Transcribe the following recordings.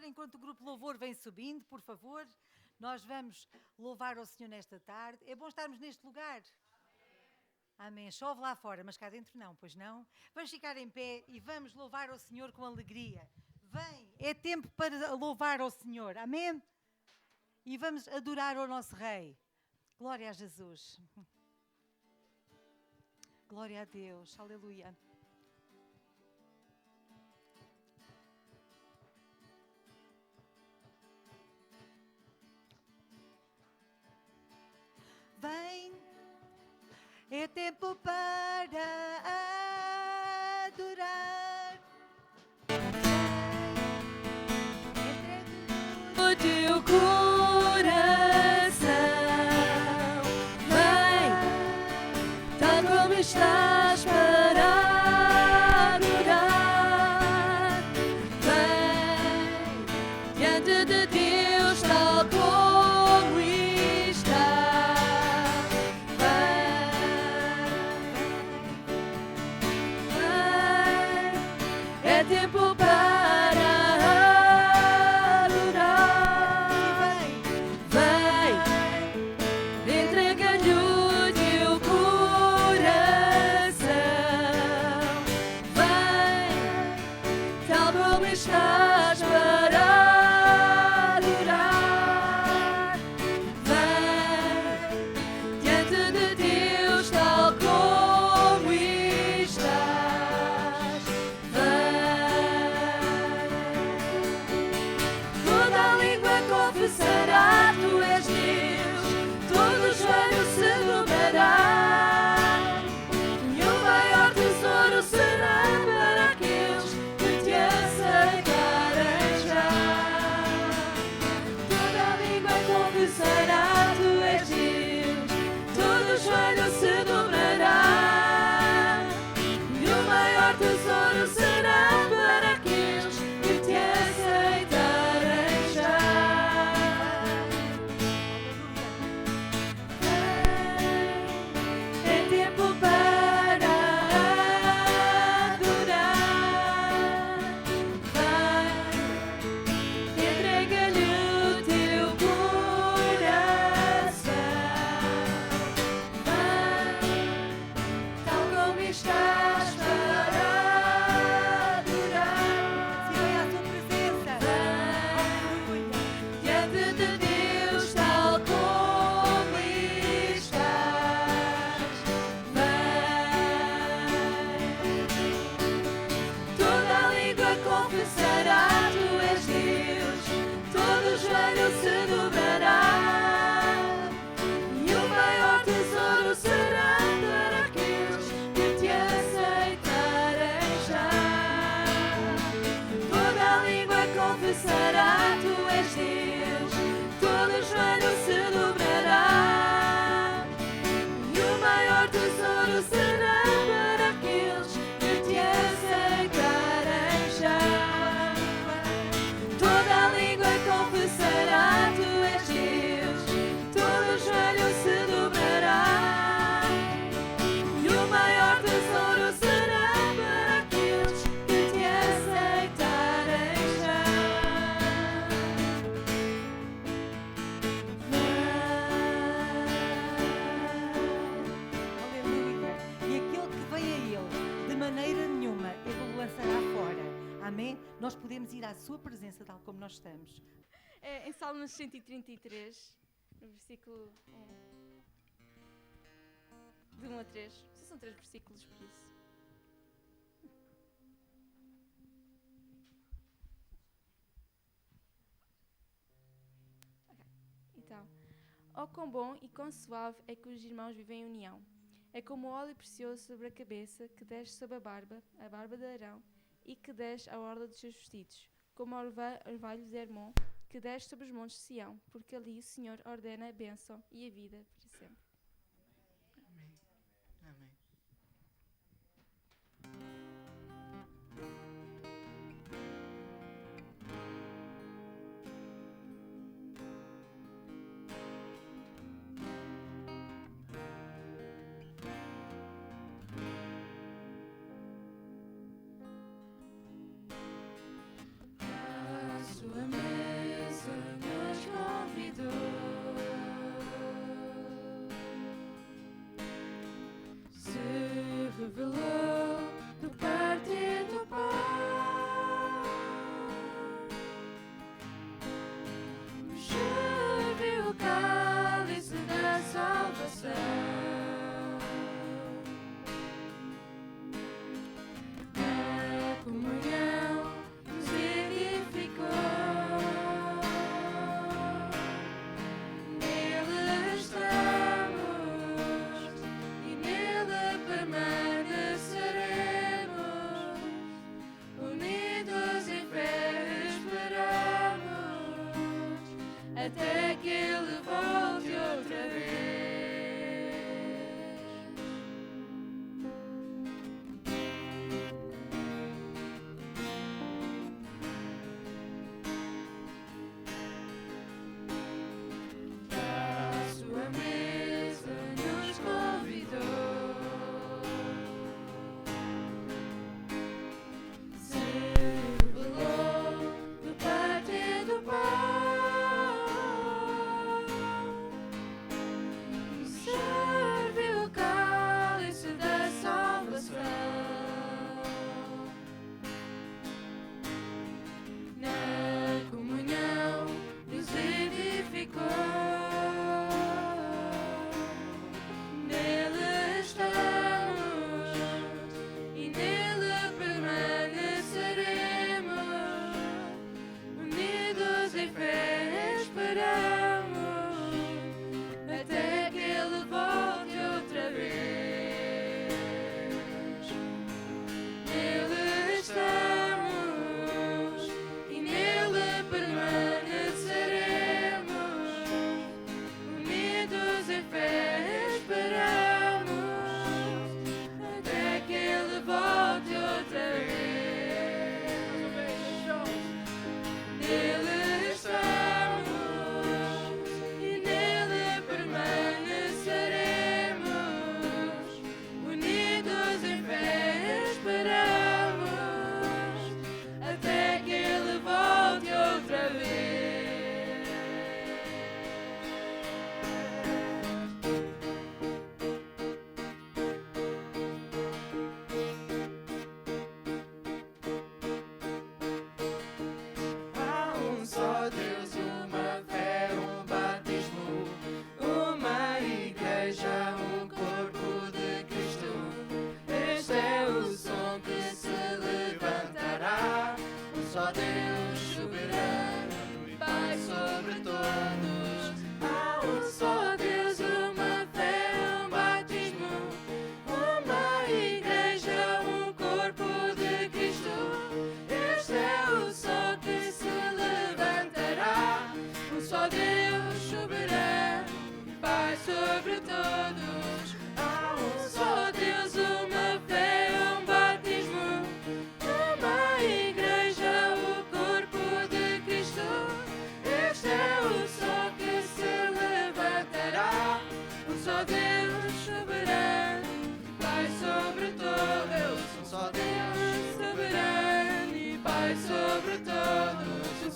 enquanto o grupo Louvor vem subindo, por favor. Nós vamos louvar ao Senhor nesta tarde. É bom estarmos neste lugar. Amém. Chove lá fora, mas cá dentro não, pois não? Vamos ficar em pé e vamos louvar ao Senhor com alegria. Vem, é tempo para louvar ao Senhor. Amém? E vamos adorar ao nosso Rei. Glória a Jesus. Glória a Deus. Aleluia. Vem, é tempo para adorar. O teu coração, vem, tal como estás para adorar. Vem, diante de Deus, tal como está. Vem, é tempo para adorar. Vem, entrega-lhe o teu coração. Vem, tal como estás para adorar. Vem, diante de Deus, tal como estás. Toda a língua confessará, tu és Deus, todo joelho se dobrará, e o maior tesouro será para aqueles que te aceitarem já. Toda a língua confessará, tu és Deus, todo joelho se dobrará, e o maior tesouro será para aqueles que te aceitarem já. É tempo para adorar. Vai, entrega-lhe o teu coração. Vai, tal como estás para adorar. Se vem à sua presença. Aleluia. Diante de Deus, tal como estás. Vem, toda a língua confessará, tu és Deus, todo joelho se dobrará, e o maior tesouro será para aqueles que te aceitarem já. Toda a língua confessará, tu és Deus, todo joelho se dobrará, e o maior tesouro será para aqueles que te aceitarem já. Toda a língua confessará, tu és Deus, todo joelho se dobrará, e o maior tesouro será para aqueles que te aceitarem já. Aleluia. E aquele que vem a Ele, de maneira nenhuma, Ele o lançará fora. Amém? Nós podemos ir à sua presença tal como nós estamos. Em Salmos 133, no versículo 1, de 1 a 3. São 3 versículos, por isso. Ok. Então, ó quão bom e quão suave é que os irmãos vivem em união. É como o óleo precioso sobre a cabeça, que desce sobre a barba de Arão, e que desce à orla dos seus vestidos, como o orvalho de Hermon, que desce sobre os montes de Sião, porque ali o Senhor ordena a bênção e a vida para sempre. Amém. Amém. Sua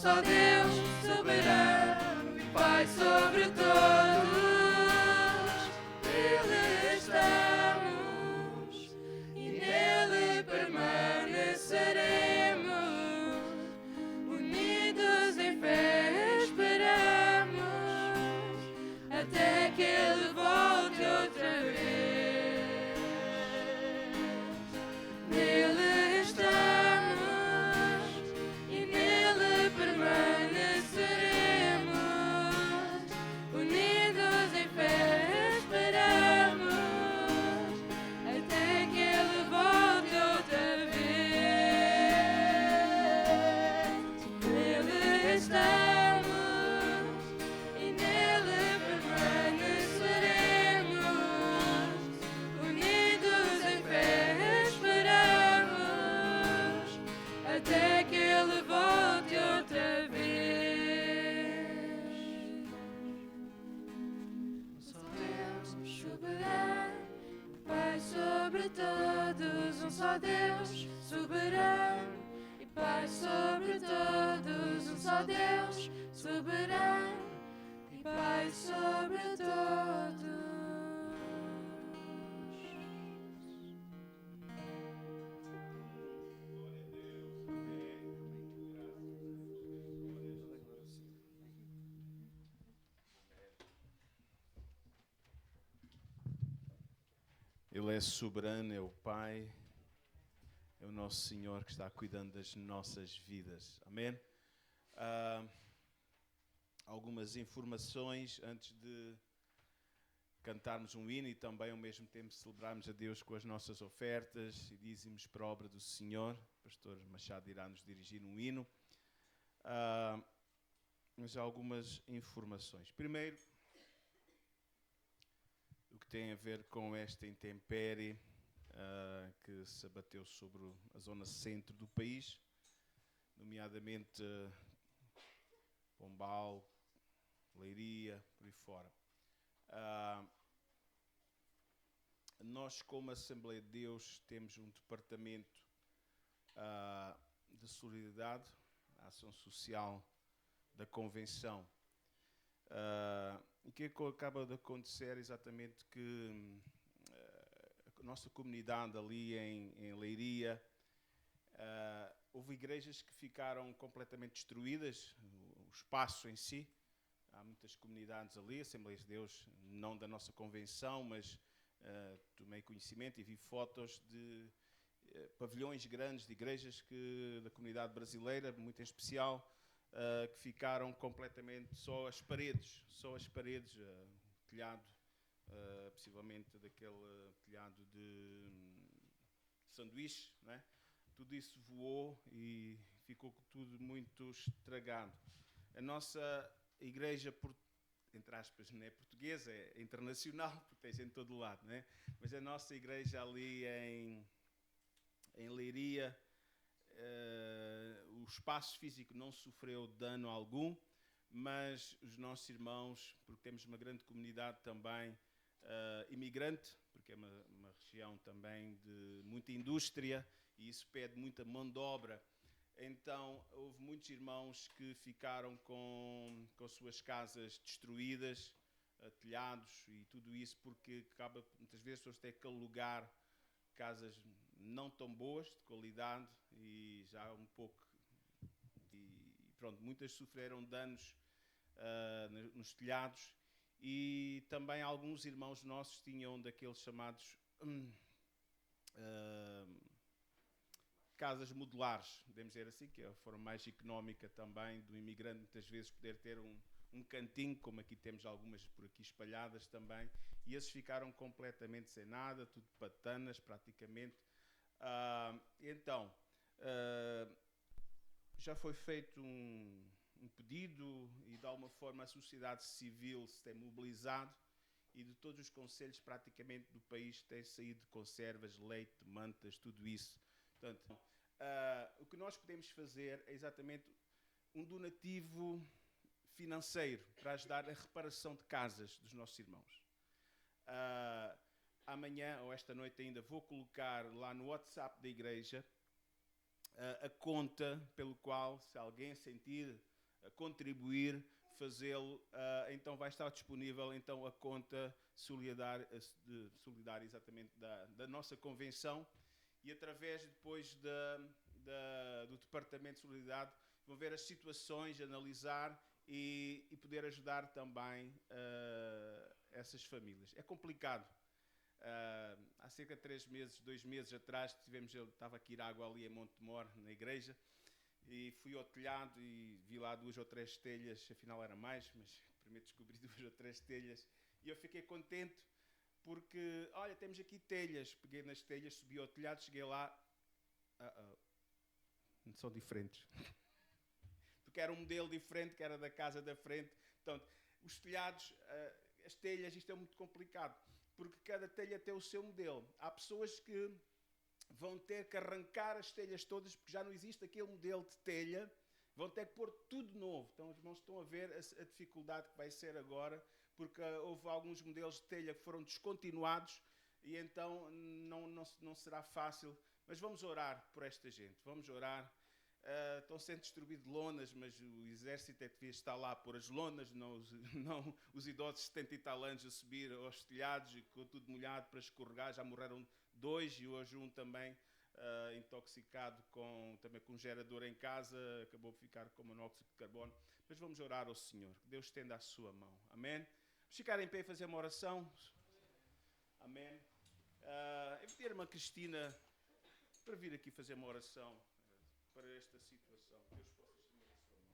só Deus, soberano e Pai sobre todos. Nele estamos e nele permaneceremos. Unidos em fé esperamos até que Ele volte outra vez. Nele estamos e nele permaneceremos. Unidos em fé esperamos até que Ele volte outra vez. Nele estamos e nele permaneceremos. Unidos em fé esperamos até que Ele volte outra vez. Só Deus soberano, Pai sobre todos. Um só Deus soberano e Pai sobre todos. Um só Deus soberano e Pai sobre todos. Ele é soberano, é o Pai, é o nosso Senhor que está cuidando das nossas vidas. Amém? Algumas informações antes de cantarmos um hino e também ao mesmo tempo celebrarmos a Deus com as nossas ofertas e dízimos para a obra do Senhor. O pastor Machado irá nos dirigir um hino. Mas há algumas informações. Primeiro, o que tem a ver com esta intempérie que se abateu sobre a zona centro do país, nomeadamente Pombal, Leiria, por aí fora. Nós, como Assembleia de Deus, temos um departamento de solidariedade, a ação social da Convenção. O que acaba de acontecer é exatamente que a nossa comunidade ali em Leiria, houve igrejas que ficaram completamente destruídas, o espaço em si. Há muitas comunidades ali, Assembleias de Deus, não da nossa convenção, mas tomei conhecimento e vi fotos de pavilhões grandes de igrejas da comunidade brasileira, muito em especial, que ficaram completamente só as paredes, telhado, possivelmente daquele telhado de sanduíche, né? Tudo isso voou e ficou tudo muito estragado. A nossa igreja, entre aspas, não é portuguesa, é internacional, porque tem gente de todo lado, né? Mas a nossa igreja ali em Leiria, o espaço físico não sofreu dano algum, mas os nossos irmãos, porque temos uma grande comunidade também imigrante, porque é uma região também de muita indústria e isso pede muita mão de obra. Então, houve muitos irmãos que ficaram com suas casas destruídas, telhados e tudo isso, porque acaba, muitas vezes, as pessoas têm que alugar casas não tão boas, de qualidade, e já um pouco... E pronto, muitas sofreram danos nos telhados, e também alguns irmãos nossos tinham daqueles chamados... casas modulares, podemos dizer assim, que é a forma mais económica também do imigrante, muitas vezes poder ter um cantinho, como aqui temos algumas por aqui espalhadas também, e esses ficaram completamente sem nada, tudo patanas praticamente. Então, já foi feito um pedido e de alguma forma a sociedade civil se tem mobilizado e de todos os concelhos praticamente do país tem saído conservas, leite, mantas, tudo isso. Portanto, o que nós podemos fazer é exatamente um donativo financeiro para ajudar a reparação de casas dos nossos irmãos. Amanhã ou esta noite ainda vou colocar lá no WhatsApp da igreja a conta pelo qual, se alguém sentir contribuir, fazê-lo, então vai estar disponível então a conta solidária exatamente da nossa convenção, e através depois do Departamento de Solidariedade vão ver as situações, analisar e poder ajudar também essas famílias. É complicado. Há cerca de 2 meses atrás, eu estava aqui ir água ali em Montemor, na igreja, e fui ao telhado e vi lá 2 ou 3 telhas, afinal era mais, mas primeiro descobri 2 ou 3 telhas, e eu fiquei contente, porque, olha, temos aqui telhas. Peguei nas telhas, subi ao telhado, cheguei lá, são diferentes. Porque era um modelo diferente, que era da casa da frente. Então, os telhados, as telhas, isto é muito complicado, porque cada telha tem o seu modelo. Há pessoas que vão ter que arrancar as telhas todas, porque já não existe aquele modelo de telha, vão ter que pôr tudo novo. Então, os irmãos estão a ver a dificuldade que vai ser agora, porque houve alguns modelos de telha que foram descontinuados, e então não será fácil. Mas vamos orar por esta gente, vamos orar. Estão sendo distribuídas lonas, mas o exército é que devia estar lá a pôr as lonas, não os idosos de 70 e tal anos a subir aos telhados e com tudo molhado para escorregar. Já morreram 2 e hoje um também intoxicado também com um gerador em casa, acabou de ficar com monóxido de carbono. Mas vamos orar ao Senhor, que Deus estenda a sua mão. Amém? Vamos ficar em pé e fazer uma oração. Amém? Eu vou ter a irmã Cristina para vir aqui fazer uma oração para esta situação. Deus possa estender a sua mão.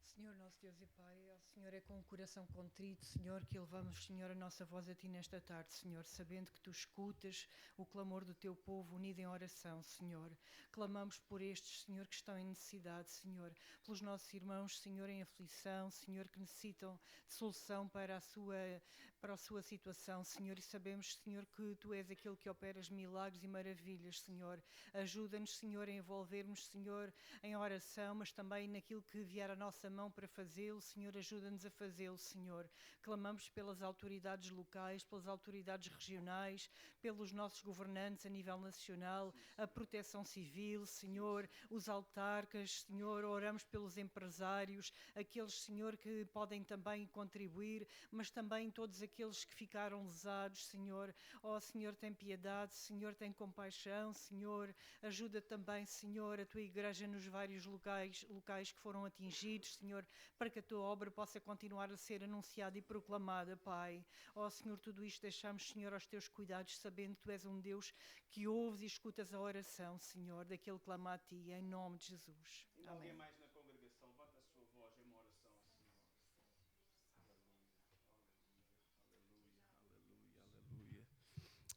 Senhor, nosso Deus e Pai, ao Senhor é com o coração contrito, Senhor, que elevamos, Senhor, a nossa voz a Ti nesta tarde, Senhor, sabendo que Tu escutas o clamor do Teu povo unido em oração, Senhor. Clamamos por estes, Senhor, que estão em necessidade, Senhor, pelos nossos irmãos, Senhor, em aflição, Senhor, que necessitam de solução para a sua situação, Senhor, e sabemos, Senhor, que Tu és aquele que operas milagres e maravilhas, Senhor. Ajuda-nos, Senhor, a envolvermos, Senhor, em oração, mas também naquilo que vier à nossa mão para fazê-lo, Senhor, ajuda-nos a fazê-lo, Senhor. Clamamos pelas autoridades locais, pelas autoridades regionais, pelos nossos governantes a nível nacional, a proteção civil, Senhor, os autarcas, Senhor, oramos pelos empresários, aqueles, Senhor, que podem também contribuir, mas também todos aqueles que ficaram lesados, Senhor. Ó, Senhor, tem piedade, Senhor, tem compaixão, Senhor, ajuda também, Senhor, a Tua igreja nos vários locais que foram atingidos, Senhor, para que a Tua obra possa continuar a ser anunciada e proclamada, Pai. Ó, Senhor, tudo isto deixamos, Senhor, aos Teus cuidados, sabendo que Tu és um Deus que ouves e escutas a oração, Senhor, daquele que clama a Ti, em nome de Jesus. E alguém Amém. mais na congregação, levanta a sua voz em uma oração ao Senhor. Aleluia, aleluia, aleluia.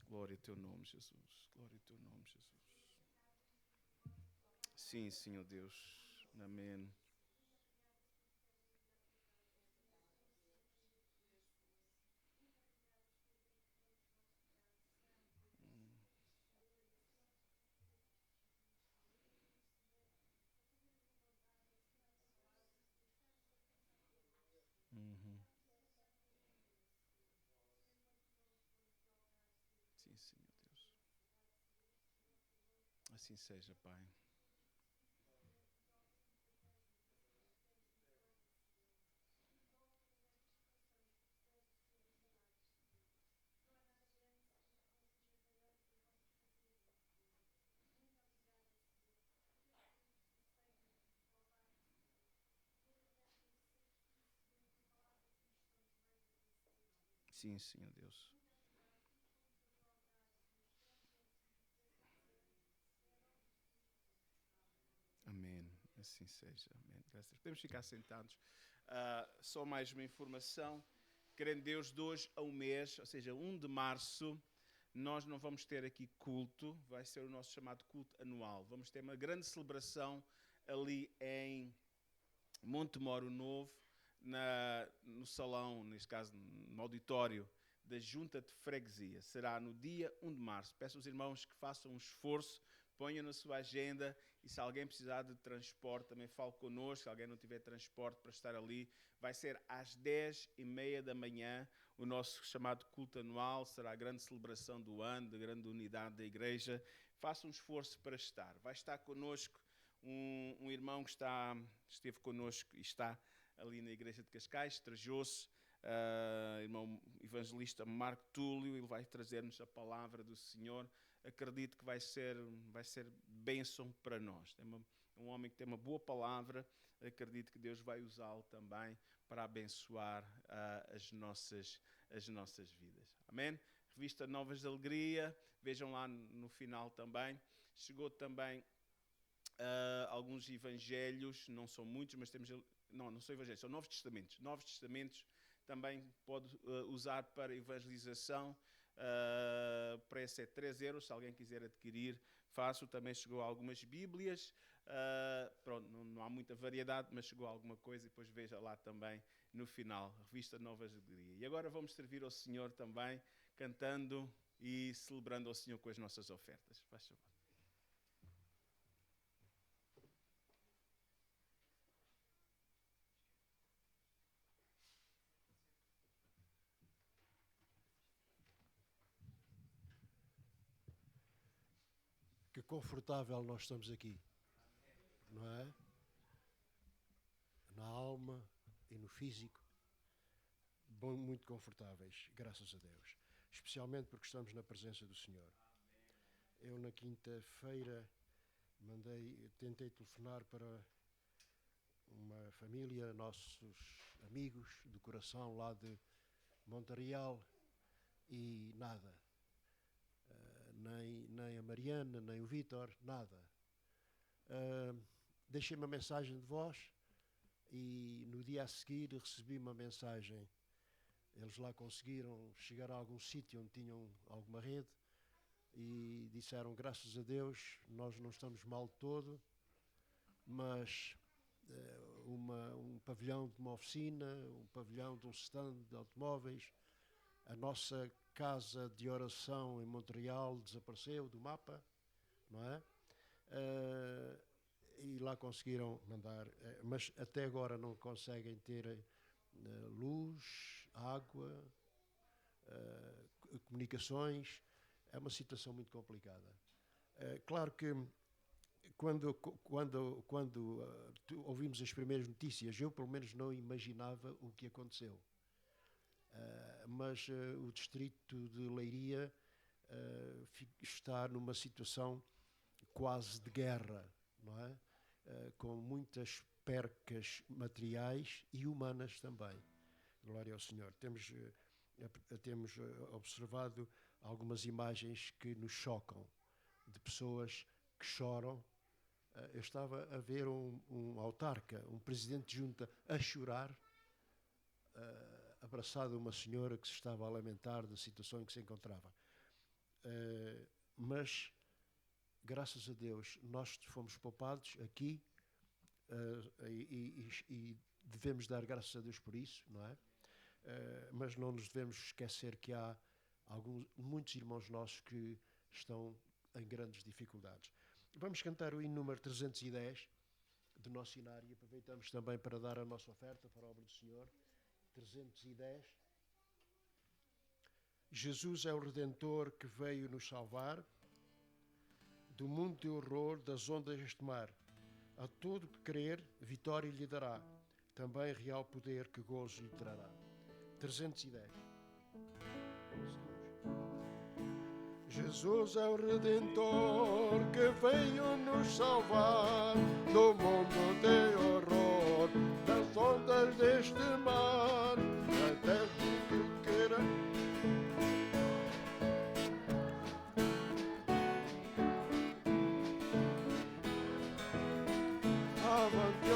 Glória ao Teu nome, Jesus. Glória ao Teu nome, Jesus. Sim, Senhor Deus. Amém. Uhum. Sim, Senhor Deus. Assim seja, Pai. Sim, Senhor Deus. Amém. Assim seja. Amém. Graças. Podemos ficar sentados. Só mais uma informação. Querendo Deus, de hoje a um mês, ou seja, 1 de março, nós não vamos ter aqui culto. Vai ser o nosso chamado culto anual. Vamos ter uma grande celebração ali em Montemoro Novo, no salão, neste caso no auditório da Junta de Freguesia. Será no dia 1 de março. Peço aos irmãos que façam um esforço, ponham na sua agenda, e se alguém precisar de transporte, também fale connosco. Se alguém não tiver transporte para estar ali, vai ser às 10h30 da manhã, o nosso chamado culto anual. Será a grande celebração do ano, da grande unidade da igreja. Faça um esforço para estar. Vai estar connosco um irmão que esteve connosco e está ali na igreja de Cascais, Trajou-se, irmão evangelista Marco Túlio. Ele vai trazer-nos a palavra do Senhor. Acredito que vai ser bênção para nós. É um homem que tem uma boa palavra. Acredito que Deus vai usá-lo também para abençoar as nossas vidas. Amém? Revista Novas de Alegria, vejam lá no final também. Chegou também alguns evangelhos, não são muitos, mas temos... Não são evangelhos, são Novos Testamentos. Novos Testamentos também pode usar para evangelização. O preço é 3 euros, se alguém quiser adquirir, faço. Também chegou algumas Bíblias. Pronto, não há muita variedade, mas chegou alguma coisa e depois veja lá também no final, Revista Novas de Alegria. E agora vamos servir ao Senhor também, cantando e celebrando ao Senhor com as nossas ofertas. Faz favor. Que confortável nós estamos aqui, não é? Na alma e no físico, muito confortáveis, graças a Deus. Especialmente porque estamos na presença do Senhor. Eu na quinta-feira tentei telefonar para uma família, nossos amigos do coração lá de Montreal, e nada. Nem a Mariana, nem o Vítor, nada. Deixei uma mensagem de voz e no dia a seguir recebi uma mensagem. Eles lá conseguiram chegar a algum sítio onde tinham alguma rede e disseram, graças a Deus, nós não estamos mal todo, mas um pavilhão de uma oficina, um pavilhão de um stand de automóveis, a nossa casa de oração em Montreal desapareceu do mapa, não é? E lá conseguiram mandar, mas até agora não conseguem ter luz, água, comunicações. É uma situação muito complicada. Claro que quando ouvimos as primeiras notícias, eu pelo menos não imaginava o que aconteceu. Mas o distrito de Leiria está numa situação quase de guerra, não é? Com muitas percas materiais e humanas também. Glória ao Senhor. Temos observado algumas imagens que nos chocam, de pessoas que choram. Eu estava a ver um autarca, um presidente de junta, a chorar, abraçado a uma senhora que se estava a lamentar da situação em que se encontrava. Mas, graças a Deus, nós fomos poupados aqui e devemos dar graças a Deus por isso, não é? Mas não nos devemos esquecer que há muitos irmãos nossos que estão em grandes dificuldades. Vamos cantar o hino número 310 do nosso inário e aproveitamos também para dar a nossa oferta para a obra do Senhor. 310. Jesus é o Redentor que veio nos salvar do mundo de horror, das ondas deste mar. A todo que crer, vitória lhe dará, também real poder que gozo lhe trará. 310. Jesus é o Redentor que veio nos salvar do mundo de horror, das ondas deste mar. Até que queira avante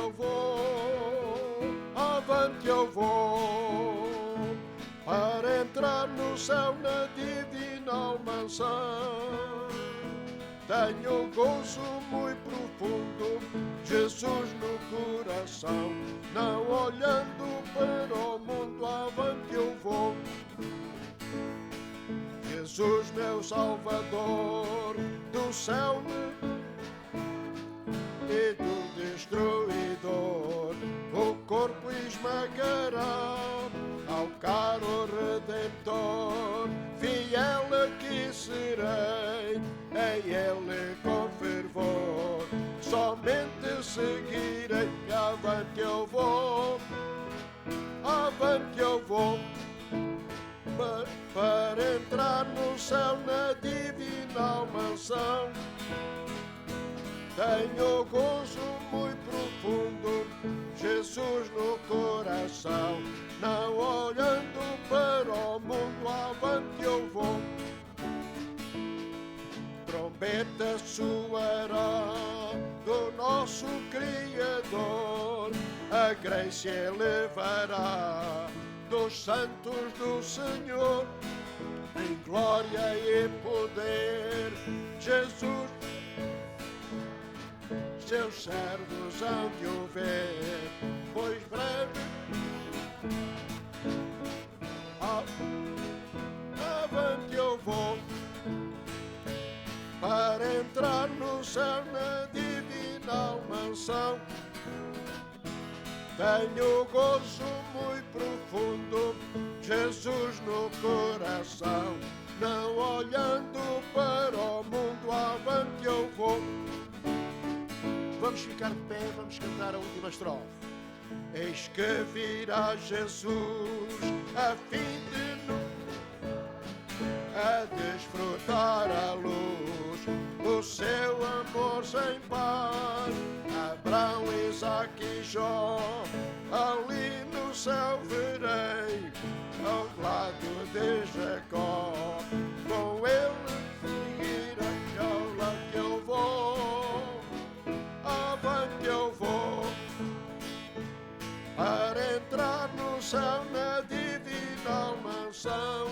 eu vou, para entrar no céu na divina mansão. Tenho gozo muito profundo, Jesus no coração, não olhando para o mundo, avante eu vou. Jesus, meu Salvador, do céu e do destruidor, o corpo esmagará ao caro Redentor. Fiel aqui serei, a Ele com fervor, somente seguirei, e avante eu vou, avante eu vou, para entrar no céu na divina mansão. Tenho gozo muito profundo, Jesus no coração. Não olhando para o mundo, avante eu vou. Trombeta soará do nosso Criador, a graça elevará dos santos do Senhor. Em glória e poder, Jesus seus servos hão de o ver, pois breve avante eu vou, para entrar no céu na divina mansão. Tenho gozo muito profundo, Jesus no coração. Não olhando para o mundo, avante eu vou. Vamos ficar de pé, vamos cantar a última estrofe. Eis que virá Jesus a fim de a desfrutar a luz do seu amor sem paz. Abraão, Isaque e Jó, ali no céu verei, ao lado de Jacó. Com ele seguirei, ao lado que eu vou, avante eu vou, para entrar no céu na divina mansão.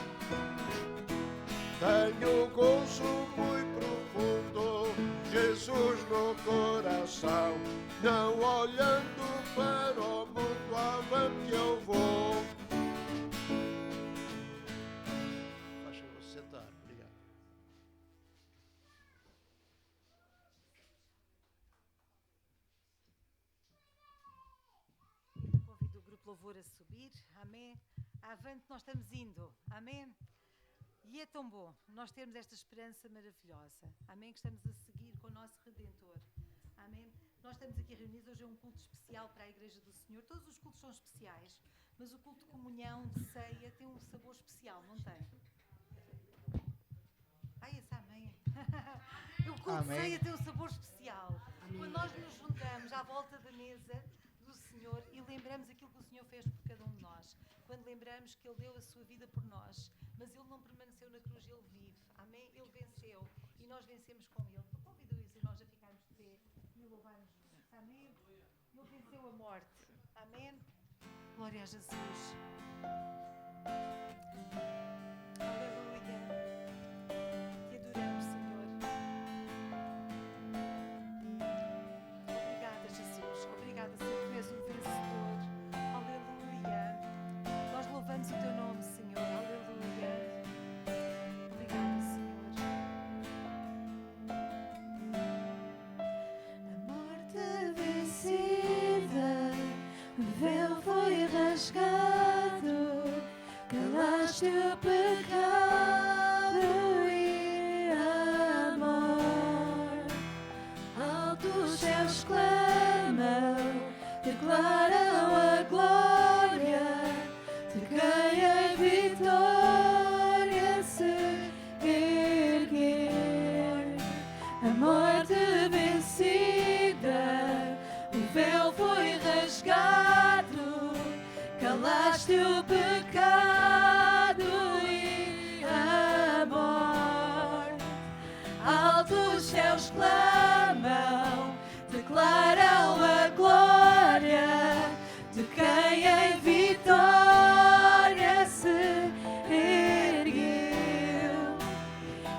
Tenho gozo muito profundo, Jesus no coração. Não olhando para o mundo, avante eu vou. Faz favor de sentar, obrigado. Convido o grupo Louvor a subir, amém. Avante nós estamos indo, amém. E é tão bom nós termos esta esperança maravilhosa, amém, que estamos a seguir com o nosso Redentor, amém. Nós estamos aqui reunidos, hoje é um culto especial para a Igreja do Senhor. Todos os cultos são especiais, mas o culto de comunhão, de ceia, tem um sabor especial, não tem? Ai, esse amém. O culto de ceia tem um sabor especial. Amém. Quando nós nos juntamos à volta da mesa do Senhor e lembramos aquilo que o Senhor fez por cada um de nós, quando lembramos que Ele deu a sua vida por nós, mas Ele não permaneceu na cruz, Ele vive, amém? Ele venceu e nós vencemos com Ele. Então convido os irmãos a ficarmos de pé e a louvarmos juntos, amém? Ele venceu a morte, amém? Glória a Jesus. Aleluia. Te adoramos, Senhor. Obrigada, Jesus. Obrigada, Senhor, que és um vencedor. Aleluia. Nós louvamos o teu nome, Senhor. Aleluia. Obrigada, Senhor. A morte vencida, o véu foi rasgado, calaste o pecado e a morte. Altos céus clamam, declaram a glória de quem a vitória se erguer. A morte vencida, o véu foi rasgado, calaste o pecado e a morte. Altos céus clamam, declaram a glória de quem em vitória se ergueu.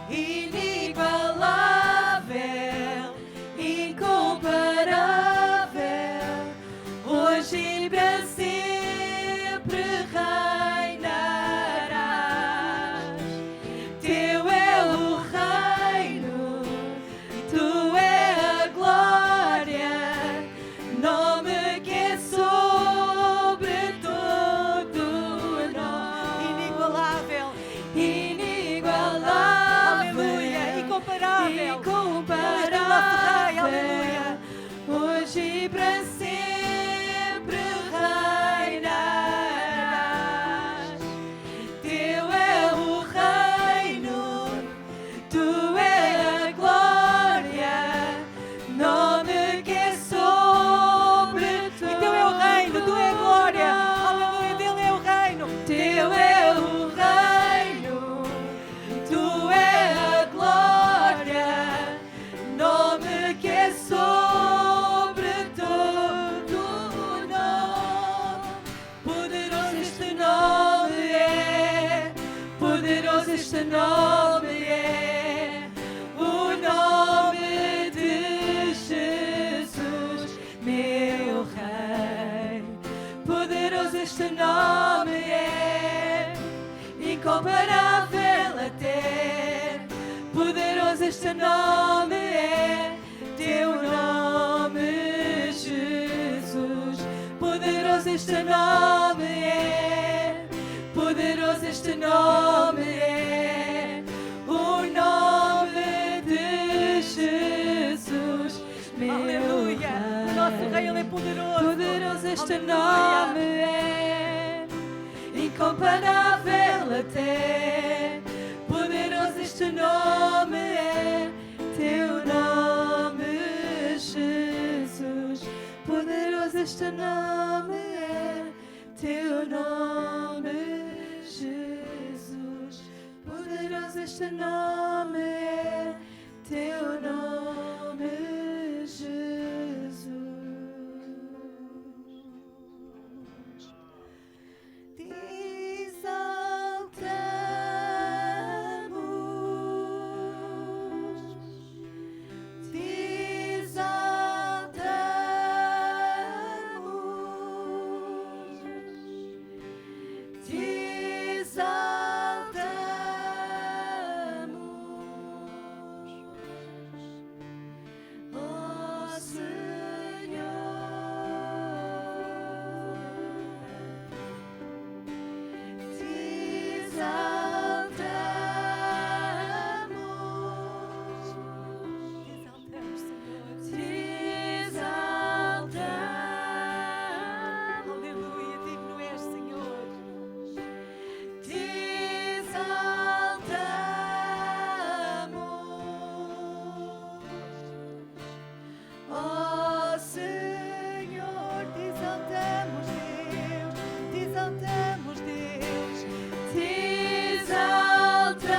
Inigualável, incomparável, hoje e para sempre reinarás. Teu é o reino e tu é a glória, nome que é sobre todo incomparável até. Poderoso este nome é, teu nome, Jesus. Poderoso este nome é, poderoso este nome é, o nome de Jesus, meu Aleluia. O nosso Rei, Ele é poderoso. Poderoso este Aleluia. nome é, incomparável até. Poderoso este nome é, teu nome, Jesus. Poderoso este nome é, teu nome, Jesus. Poderoso este nome é, teu nome, Jesus. Te exaltamos, te exaltamos, te exaltamos, ó Senhor. Te exaltamos, te exaltamos, Aleluia. Digno és, Senhor. te exaltamos, ó Senhor, te exaltamos, Deus, te exaltamos, Deus, te exaltamos,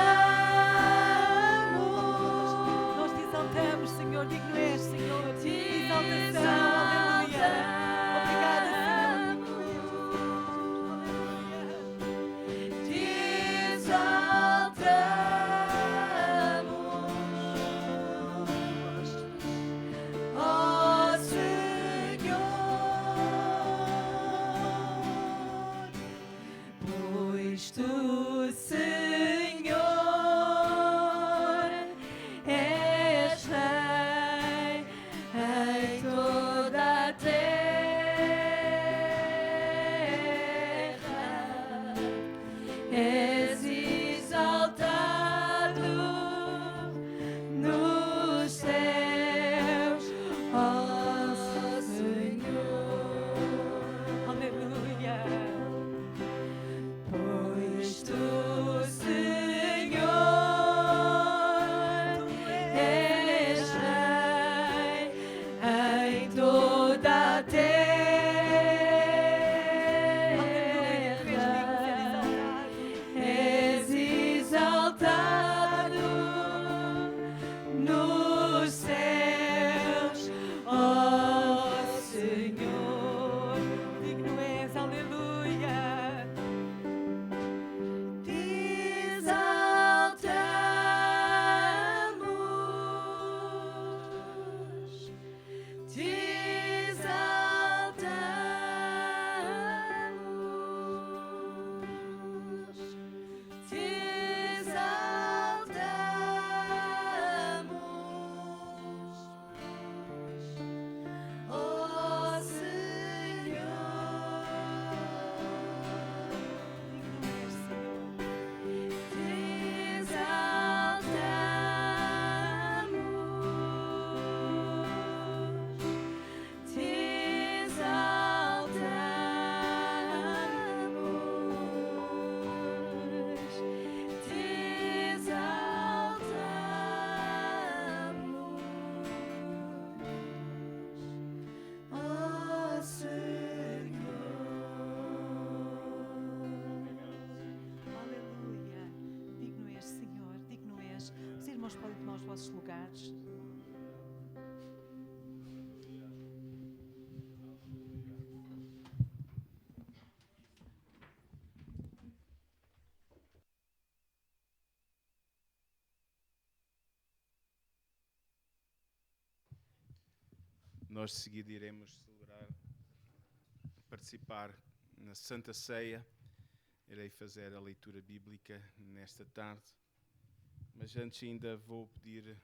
Nós te exaltamos, Senhor. Digno és, Senhor. te Exaltação. Aleluia. Obrigada, Senhor. te exaltamos, ó Senhor, pois tu, Senhor, és Rei em toda a terra. És exaltado nos céus, ó Senhor. Aleluia. Pois tu, Senhor, és Rei em toda a terra. És exaltado nos céus, ó Senhor. Digno és. Aleluia. Te exaltamos, te exaltamos, te exaltamos, ó Senhor. Te exaltamos, te exaltamos, te exaltamos, ó Senhor. Aleluia. Digno és, Senhor. Digno és. Os irmãos podem tomar os vossos lugares. Nós de seguida iremos celebrar, participar na Santa Ceia irei fazer a leitura bíblica nesta tarde, mas antes ainda vou pedir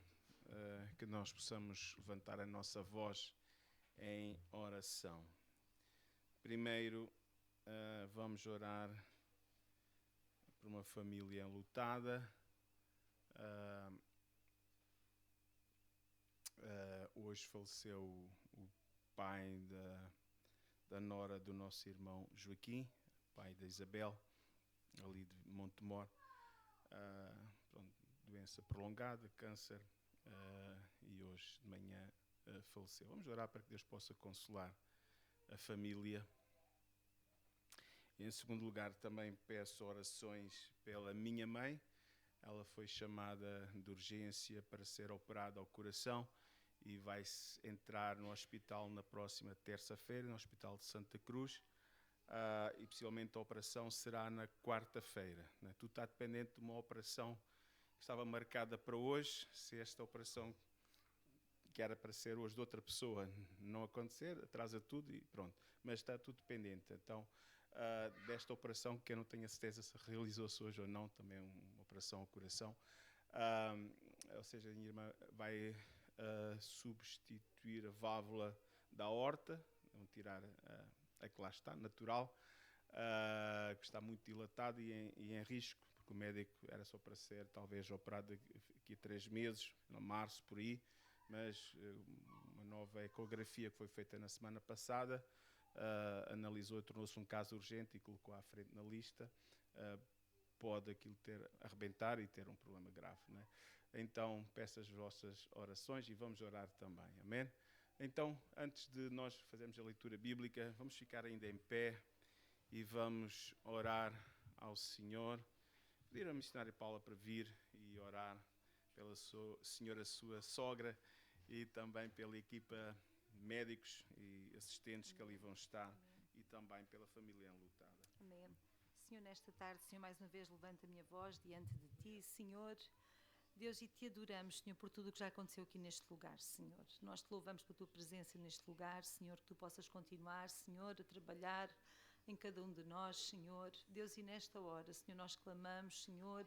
que nós possamos levantar a nossa voz em oração. Primeiro, vamos orar por uma família enlutada. Hoje faleceu o pai da nora do nosso irmão Joaquim, pai da Isabel, ali de Montemor. Doença prolongada, câncer, e hoje de manhã faleceu. Vamos orar para que Deus possa consolar a família. E, em segundo lugar, também peço orações pela minha mãe. Ela foi chamada de urgência para ser operada ao coração e vai entrar no hospital na próxima terça-feira, no Hospital de Santa Cruz, e possivelmente a operação será na quarta-feira. Né? Tudo está dependente de uma operação que estava marcada para hoje. Se esta operação, que era para ser hoje de outra pessoa, não acontecer, atrasa tudo e pronto. Mas está tudo dependente. Então, desta operação, que eu não tenho a certeza se realizou-se hoje ou não, também é uma operação ao coração. Ou seja, a minha irmã vai substituir a válvula da aorta, vão tirar a que lá está, natural, que está muito dilatada e em risco, porque o médico era só para ser talvez operado daqui a 3 meses, em março, por aí, mas uma nova ecografia que foi feita na semana passada analisou e tornou-se um caso urgente e colocou à frente na lista. Pode aquilo arrebentar e ter um problema grave, né? Então, peço as vossas orações e vamos orar também, amém? Então, antes de nós fazermos a leitura bíblica, vamos ficar ainda em pé e vamos orar ao Senhor. Pedir à missionária Paula para vir e orar pela senhora, sua sogra, e também pela equipa de médicos e assistentes que ali vão estar, e também pela família enlutada. Amém. Senhor, nesta tarde, Senhor, mais uma vez levanto a minha voz diante de Ti, Senhor. Deus, e Te adoramos, Senhor, por tudo o que já aconteceu aqui neste lugar, Senhor. Nós Te louvamos pela Tua presença neste lugar, Senhor, que Tu possas continuar, Senhor, a trabalhar em cada um de nós, Senhor. Deus, e nesta hora, Senhor, nós clamamos, Senhor,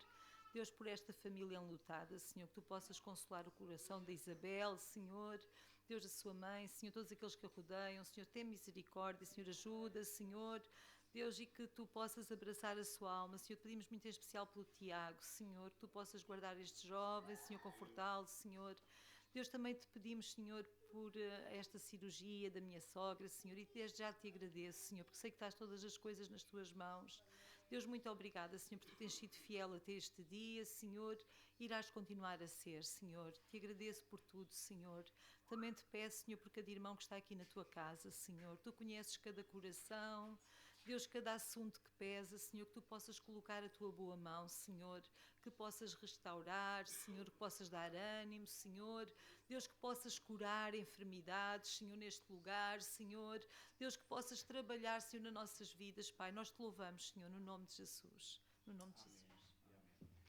Deus, por esta família enlutada, Senhor, que Tu possas consolar o coração da Isabel, Senhor, Deus, da sua mãe, Senhor, todos aqueles que a rodeiam, Senhor, tem misericórdia, Senhor, ajuda, Senhor, Deus, e que Tu possas abraçar a sua alma, Senhor, pedimos muito em especial pelo Tiago, Senhor, que Tu possas guardar este jovem, Senhor, confortá-lo, Senhor. Deus, também Te pedimos, Senhor, por esta cirurgia da minha sogra, Senhor, e desde já Te agradeço, Senhor, porque sei que estás todas as coisas nas Tuas mãos. Deus, muito obrigada, Senhor, porque Tu tens sido fiel até este dia, Senhor, irás continuar a ser, Senhor. Te agradeço por tudo, Senhor. Também Te peço, Senhor, por cada irmão que está aqui na Tua casa, Senhor. Tu conheces cada coração, Deus, cada assunto que pesa, Senhor, que Tu possas colocar a Tua boa mão, Senhor, que possas restaurar, Senhor, que possas dar ânimo, Senhor, Deus, que possas curar enfermidades, Senhor, neste lugar, Senhor, Deus, que possas trabalhar, Senhor, nas nossas vidas, Pai, nós Te louvamos, Senhor, no nome de Jesus, no nome de Jesus.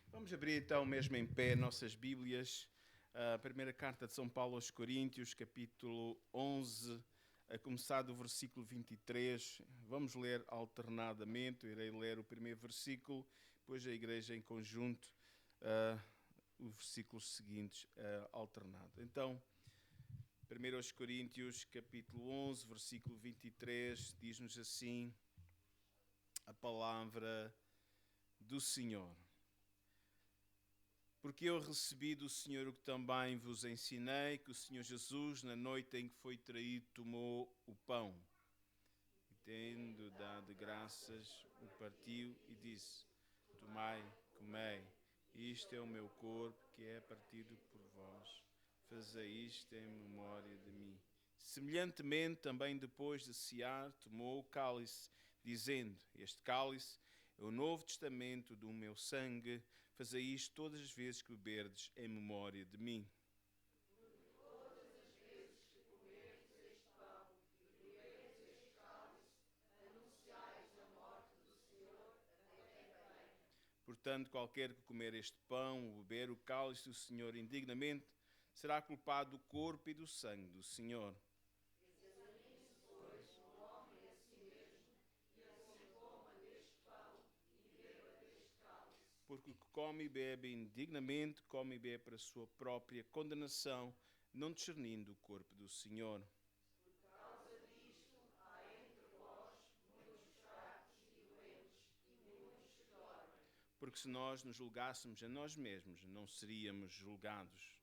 Vamos abrir então mesmo em pé nossas Bíblias, a primeira carta de São Paulo aos Coríntios, capítulo 11, a começar do versículo 23, vamos ler alternadamente. Eu irei ler o primeiro versículo, depois a igreja em conjunto, os versículos seguintes alternado. Então, 1 aos Coríntios, capítulo 11, versículo 23, diz-nos assim a palavra do Senhor. Porque eu recebi do Senhor o que também vos ensinei, que o Senhor Jesus, na noite em que foi traído, tomou o pão. E tendo dado graças, o partiu e disse: Tomai, comei, isto é o meu corpo, que é partido por vós. Fazei isto em memória de mim. Semelhantemente, também depois de cear, tomou o cálice, dizendo: Este cálice é o novo testamento do meu sangue. Fazei isto todas as vezes que beberdes em memória de mim. Portanto, qualquer que comer este pão ou beber o cálice do Senhor indignamente, será culpado do corpo e do sangue do Senhor. porque o que come e bebe indignamente, come e bebe para a sua própria condenação, não discernindo o corpo do Senhor. Porque se nós nos julgássemos a nós mesmos, não seríamos julgados.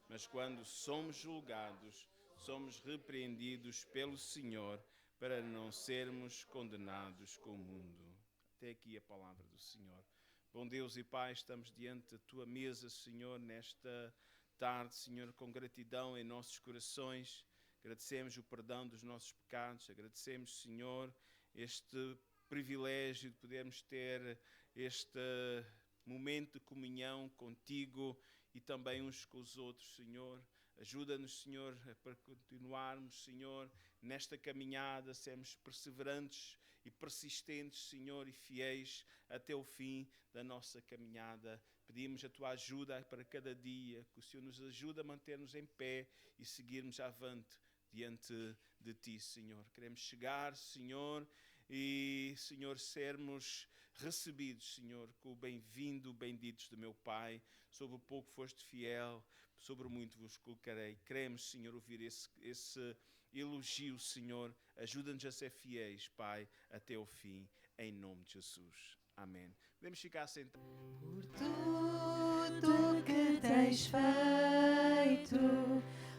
Mas quando somos julgados, somos repreendidos pelo Senhor para não sermos condenados com o mundo. Até aqui a palavra do Senhor. Bom Deus e Pai, estamos diante da Tua mesa, Senhor, nesta tarde, Senhor, com gratidão em nossos corações. Agradecemos o perdão dos nossos pecados. Agradecemos, Senhor, este privilégio de podermos ter este momento de comunhão contigo e também uns com os outros, Senhor. Ajuda-nos, Senhor, para continuarmos, Senhor, nesta caminhada, sermos perseverantes e persistentes, Senhor, e fiéis até o fim da nossa caminhada. Pedimos a Tua ajuda para cada dia, que o Senhor nos ajude a manter-nos em pé e seguirmos avante diante de Ti, Senhor. Queremos chegar, Senhor, e, Senhor, sermos recebidos, Senhor, com o bem-vindo, benditos do meu Pai. Sobre o pouco foste fiel, sobre o muito vos colocarei. Queremos, Senhor, ouvir esse elogio, Senhor. Ajuda-nos a ser fiéis, Pai, até o fim, em nome de Jesus. Amém. Podemos ficar sentados. Por tudo que tens feito,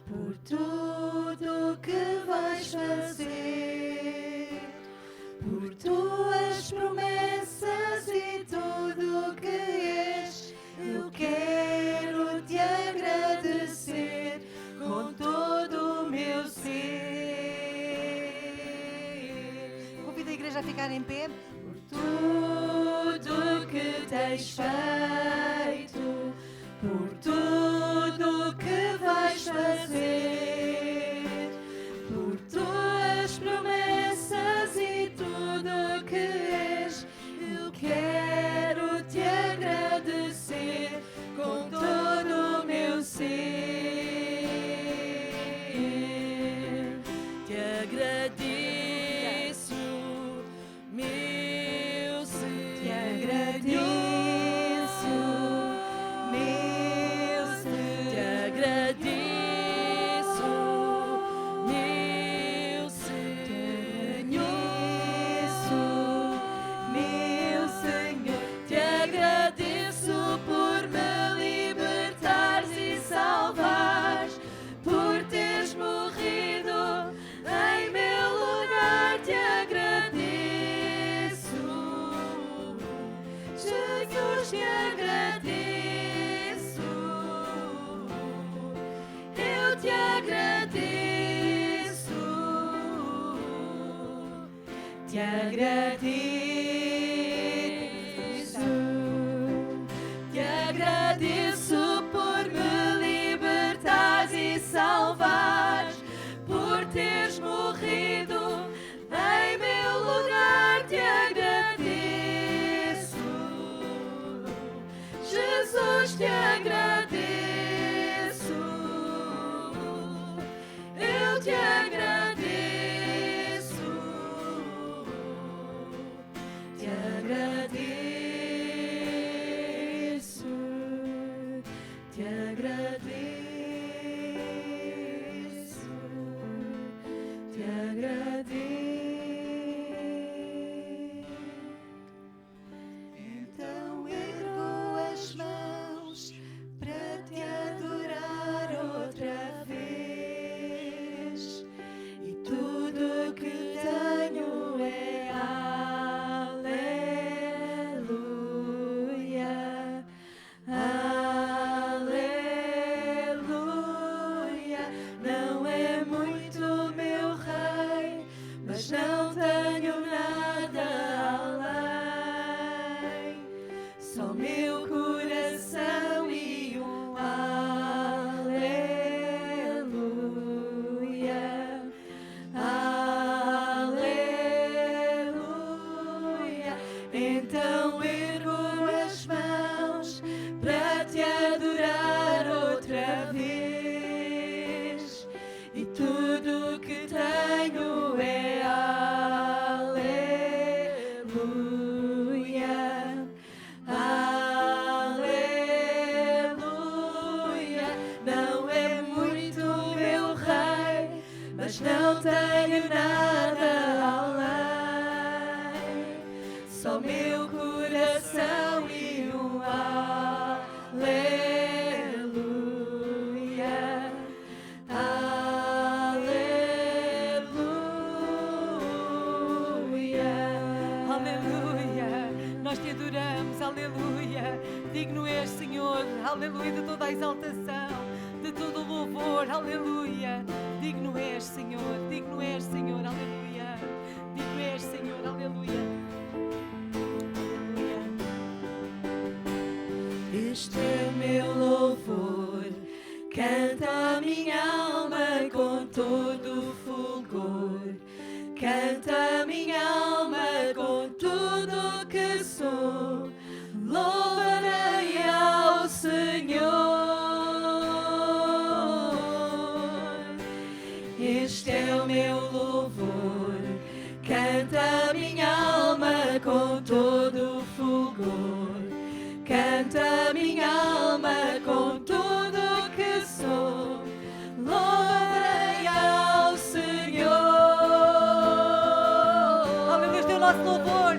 por tudo que vais fazer, por tuas promessas e tudo que és, eu quero te agradecer com todo o meu ser. Convido a igreja a ficar em pé. Por tudo que tens feito, por tudo que vais fazer, por tuas promessas e tudo que és, eu quero te agradecer com todo o meu ser. Te agradeço, meu Senhor. Te agradeço, meu Senhor. Te agradeço, meu Senhor. Meu Senhor. Te agradeço por me libertares e salvares, por teres morrido em meu lugar. Te agradeço, Jesus, te agradeço, eu te agradeço, te agradeço, te agradeço por me libertares e salvares, por teres morrido em meu lugar. Te agradeço, Jesus, te agradeço, eu te agradeço, te agradeço, te agradeço, te agradeço. Então ergo as mãos para não tenho nada além, só meu coração e um aleluia, aleluia. Aleluia, nós te adoramos, aleluia. Digno és, Senhor, aleluia, de toda a exaltação, de todo o louvor, aleluia. Digno és, Senhor, aleluia. Digno és, Senhor, aleluia. Aleluia. Este é meu louvor, canta a minha alma com todo o fulgor. Canta a minha alma com tudo que sou, louvarei ao Senhor. Este é o meu louvor, canta a minha alma com todo o fulgor. Canta a minha alma com tudo que sou, louvarei ao Senhor. Nosso louvor.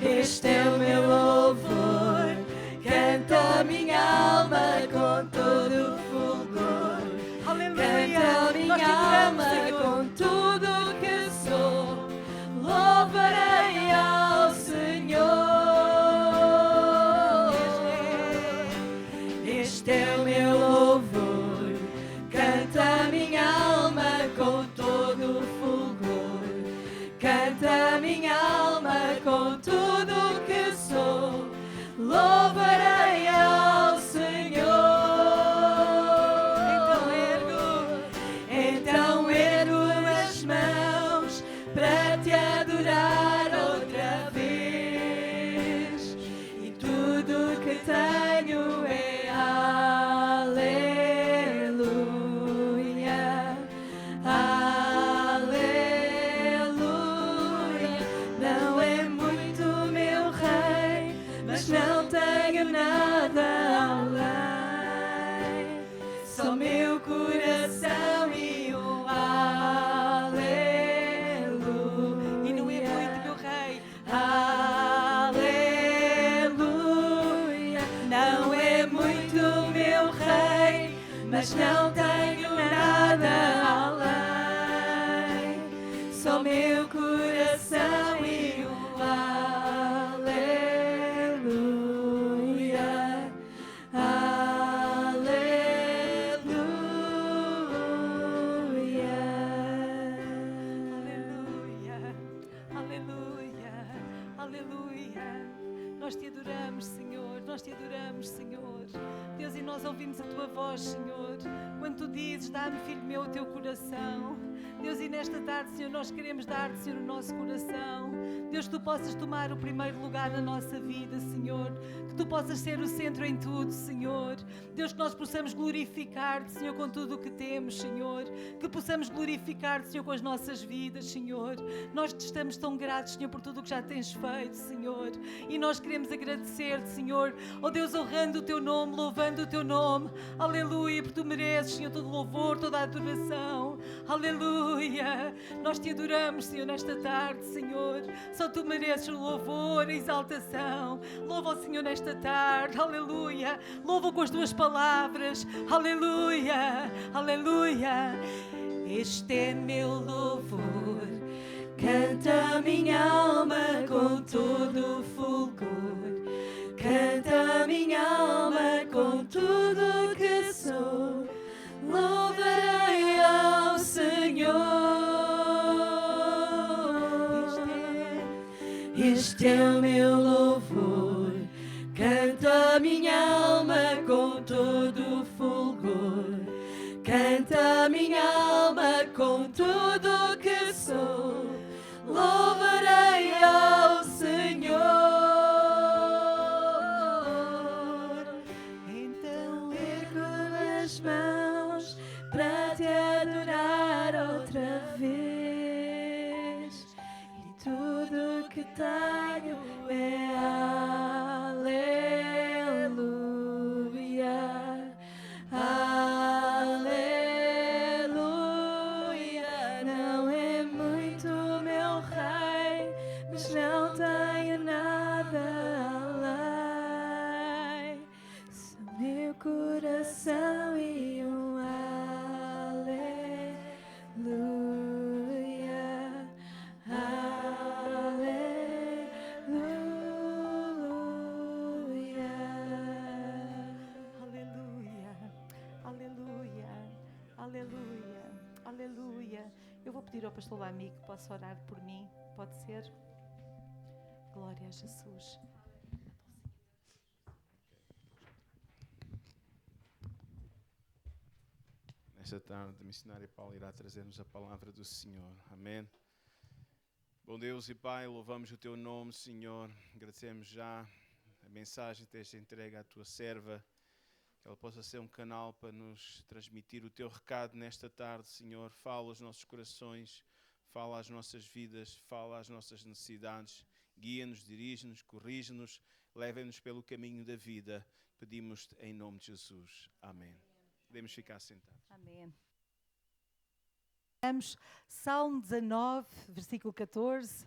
Este é o meu louvor, canta a minha alma com todo o fulgor. Aleluia. Canta a minha alma com tudo que sou, louvarei ao Senhor. Este é o meu louvor, canta a minha alma com todo o fulgor. Canta a minha alma com tudo que sou, louvarei ao Senhor. Então ergo as mãos para te adorar outra vez, e tudo que tenho é aleluia, aleluia. Não é muito, meu rei, mas não tenho nada além, só meu coração e um aleluia. E não é muito, meu rei. Aleluia. Não é muito, meu rei, mas não tenho nada além, só meu coração e um aleluia, Aleluia. Aleluia. Nós te adoramos, Senhor. Nós te adoramos, Senhor. Deus, e nós ouvimos a tua voz, Senhor. Quando tu dizes, dá-me, filho meu, o teu coração. Deus, e nesta tarde, Senhor, nós queremos dar-te, Senhor, o nosso coração. Deus, que tu possas tomar o primeiro lugar na nossa vida, Senhor. Que tu possas ser o centro em tudo, Senhor. Deus, que nós possamos glorificar-te, Senhor, com tudo o que temos, Senhor. Que possamos glorificar-te, Senhor, com as nossas vidas, Senhor. Nós te estamos tão gratos, Senhor, por tudo o que já tens feito, Senhor. E nós queremos agradecer-te, Senhor. Oh Deus, honrando o teu nome, louvando o teu nome. Aleluia, porque tu mereces, Senhor, todo o louvor, toda a adoração. Aleluia. Nós te adoramos, Senhor, nesta tarde, Senhor. Só tu mereces o louvor, a exaltação. Louva o Senhor nesta tarde. Aleluia. Louva com as tuas palavras. Aleluia. Aleluia. Este é meu louvor, canta a minha alma com todo o fulgor. Canta a minha alma com tudo que sou, louvarei ao Senhor. Este é o meu louvor, canta a minha alma com todo o fulgor. Canta a minha alma com tudo que sou, louvarei ao Senhor. Então ergo as mãos para te adorar outra vez, e tudo que tenho é aleluia, aleluia. Não Aleluia. Eu vou pedir ao pastor Lami que possa orar por mim. Pode ser? Glória a Jesus. Nesta tarde, a missionária Paula irá trazer-nos a palavra do Senhor. Amém. Bom Deus e Pai, louvamos o Teu nome, Senhor. Agradecemos já a mensagem que tens entregue à Tua serva. Que ela possa ser um canal para nos transmitir o Teu recado nesta tarde, Senhor. Fala aos nossos corações, fala às nossas vidas, fala às nossas necessidades. Guia-nos, dirige-nos, corrige-nos, leva-nos pelo caminho da vida. Pedimos-te em nome de Jesus. Amém. Podemos ficar sentados. Amém. Vamos, Salmo 19, versículo 14.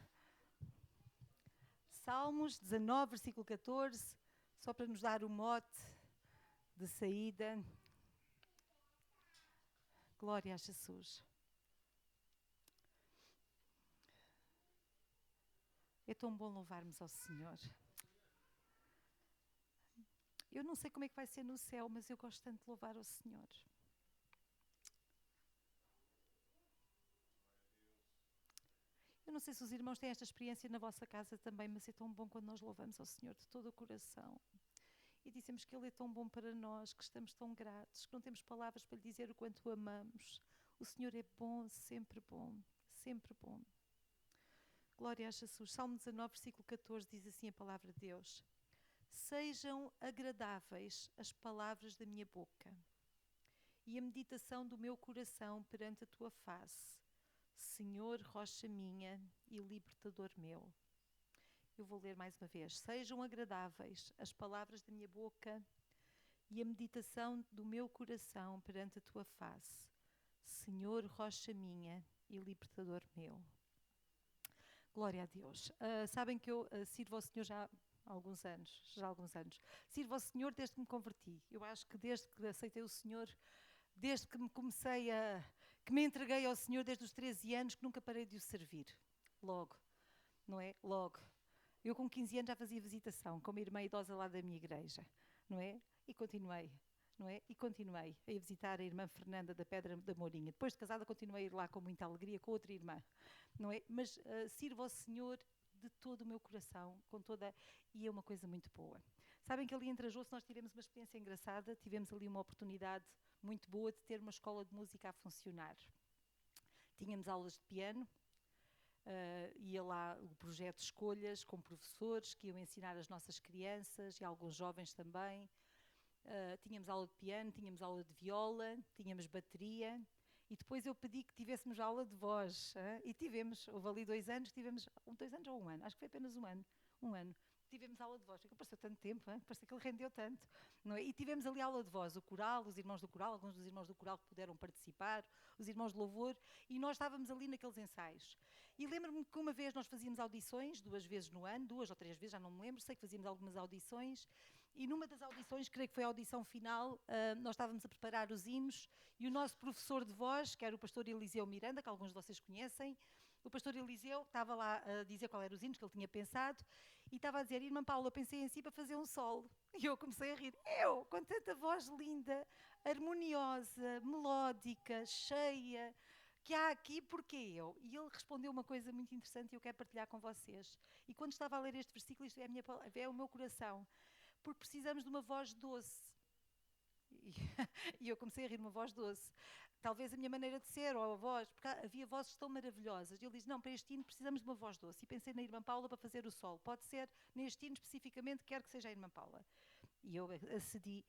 Salmos 19, versículo 14, só para nos dar o mote de saída. Glória a Jesus. É tão bom louvarmos ao Senhor. Eu não sei como é que vai ser no céu, mas eu gosto tanto de louvar ao Senhor. Eu não sei se os irmãos têm esta experiência na vossa casa também, mas é tão bom quando nós louvamos ao Senhor de todo o coração. E dizemos que Ele é tão bom para nós, que estamos tão gratos, que não temos palavras para lhe dizer o quanto o amamos. O Senhor é bom, sempre bom, sempre bom. Glória a Jesus. Salmo 19, versículo 14, diz assim a palavra de Deus. Sejam agradáveis as palavras da minha boca e a meditação do meu coração perante a tua face, Senhor, rocha minha e libertador meu. Eu vou ler mais uma vez. Sejam agradáveis as palavras da minha boca e a meditação do meu coração perante a tua face, Senhor, rocha minha e libertador meu. Glória a Deus. Sabem que eu sirvo ao Senhor já há alguns anos. Sirvo ao Senhor desde que me converti. Eu acho que desde que aceitei o Senhor, desde que que me entreguei ao Senhor desde os 13 anos, que nunca parei de o servir. Logo, não é? Logo. Eu com 15 anos já fazia visitação com uma irmã idosa lá da minha igreja, não é? E continuei, não é? E continuei a ir visitar a irmã Fernanda da Pedra da Mourinha. Depois de casada continuei a ir lá com muita alegria com outra irmã, não é? Mas sirvo ao Senhor de todo o meu coração, e é uma coisa muito boa. Sabem que ali em Trajoso nós tivemos uma experiência engraçada, tivemos ali uma oportunidade muito boa de ter uma escola de música a funcionar. Tínhamos aulas de piano, ia lá o projeto Escolhas com professores que iam ensinar as nossas crianças e alguns jovens também. Tínhamos aula de piano, tínhamos aula de viola, tínhamos bateria. E depois eu pedi que tivéssemos aula de voz. E tivemos, houve ali 2 anos, 2 anos ou 1 ano, acho que foi apenas 1 ano. 1 ano. Tivemos aula de voz, porque pareceu tanto tempo, pareceu que ele rendeu tanto. Não é? E tivemos ali aula de voz, o coral, os irmãos do coral, alguns dos irmãos do coral que puderam participar, os irmãos de louvor, e nós estávamos ali naqueles ensaios. E lembro-me que uma vez nós fazíamos audições, 2 vezes no ano, 2 ou 3 vezes, já não me lembro, sei que fazíamos algumas audições, e numa das audições, creio que foi a audição final, nós estávamos a preparar os hinos, e o nosso professor de voz, que era o pastor Eliseu Miranda, que alguns de vocês conhecem, o pastor Eliseu estava lá a dizer qual eram os hinos que ele tinha pensado, e estava a dizer, irmã Paula, pensei em si para fazer um solo. E eu comecei a rir. Eu, com tanta voz linda, harmoniosa, melódica, cheia, que há aqui, porquê eu? E ele respondeu uma coisa muito interessante e eu quero partilhar com vocês. E quando estava a ler este versículo, isto é o meu coração. Porque precisamos de uma voz doce. E eu comecei a rir, uma voz doce. Talvez a minha maneira de ser, ou a voz, porque havia vozes tão maravilhosas. E ele diz, não, para este hino precisamos de uma voz doce. E pensei na irmã Paula para fazer o solo. Pode ser, neste hino especificamente, quero que seja a irmã Paula. E eu acedi.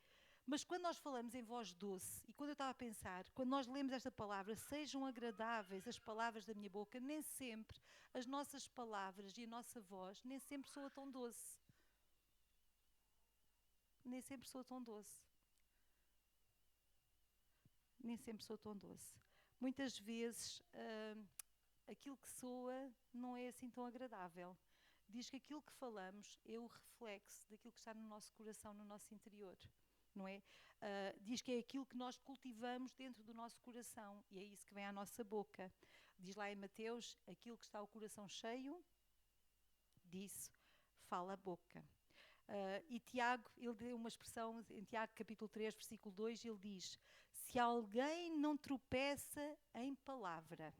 Mas quando nós falamos em voz doce, e quando eu estava a pensar, quando nós lemos esta palavra, sejam agradáveis as palavras da minha boca, nem sempre as nossas palavras e a nossa voz, nem sempre soa tão doce. Nem sempre soa tão doce. Nem sempre sou tão doce. Muitas vezes aquilo que soa não é assim tão agradável. Diz que aquilo que falamos é o reflexo daquilo que está no nosso coração, no nosso interior. Não é? Diz que é aquilo que nós cultivamos dentro do nosso coração e é isso que vem à nossa boca. Diz lá em Mateus, aquilo que está o coração cheio, disso fala a boca. E Tiago, ele deu uma expressão, em Tiago capítulo 3, versículo 2, ele diz, se alguém não tropeça em palavra,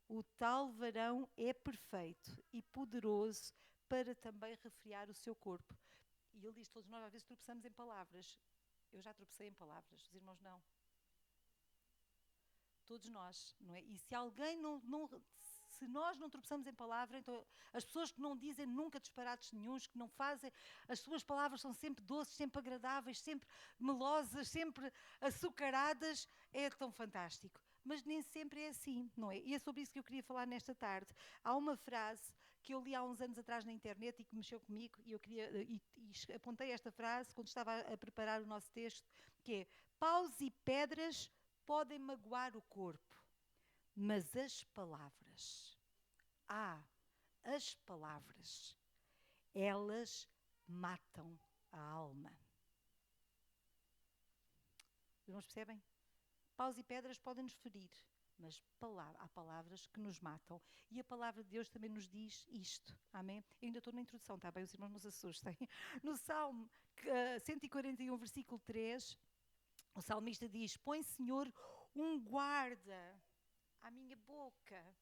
o tal varão é perfeito e poderoso para também refrear o seu corpo. E ele diz, todos nós às vezes tropeçamos em palavras. Eu já tropecei em palavras, os irmãos não. Todos nós, não é? E se alguém se nós não tropeçamos em palavra, então as pessoas que não dizem nunca disparates nenhuns, que não fazem, as suas palavras são sempre doces, sempre agradáveis, sempre melosas, sempre açucaradas, é tão fantástico. Mas nem sempre é assim, não é? E é sobre isso que eu queria falar nesta tarde. Há uma frase que eu li há uns anos atrás na internet e que mexeu comigo, e eu apontei esta frase quando estava a preparar o nosso texto, que é: paus e pedras podem magoar o corpo, mas as palavras, as palavras, elas matam a alma. Os irmãos percebem? Paus e pedras podem nos ferir, mas há palavras que nos matam. E a palavra de Deus também nos diz isto. Amém? Eu ainda estou na introdução, está bem? Os irmãos não se assustem. No Salmo 141, versículo 3, o salmista diz: põe, Senhor, um guarda à minha boca.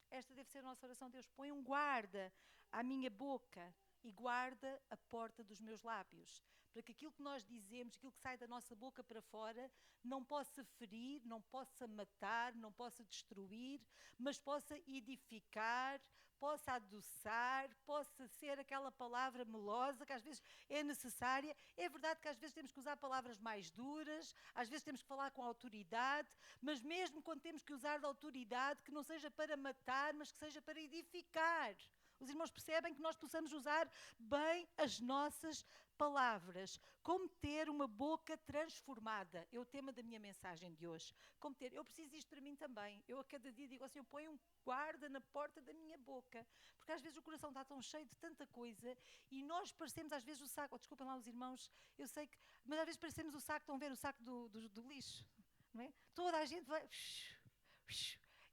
Esta deve ser a nossa oração. Deus, põe um guarda à minha boca e guarda a porta dos meus lábios, para que aquilo que nós dizemos, aquilo que sai da nossa boca para fora, não possa ferir, não possa matar, não possa destruir, mas possa edificar, possa adoçar, possa ser aquela palavra melosa que às vezes é necessária. É verdade que às vezes temos que usar palavras mais duras, às vezes temos que falar com autoridade, mas mesmo quando temos que usar de autoridade, que não seja para matar, mas que seja para edificar. Os irmãos percebem que nós possamos usar bem as nossas palavras. Como ter uma boca transformada. É o tema da minha mensagem de hoje. Como ter. Eu preciso disto para mim também. Eu a cada dia digo assim, eu ponho um guarda na porta da minha boca. Porque às vezes o coração está tão cheio de tanta coisa e nós parecemos às vezes o saco. Desculpem lá os irmãos, eu sei que... Mas às vezes parecemos o saco, estão a ver o saco do lixo. Não é? Toda a gente vai...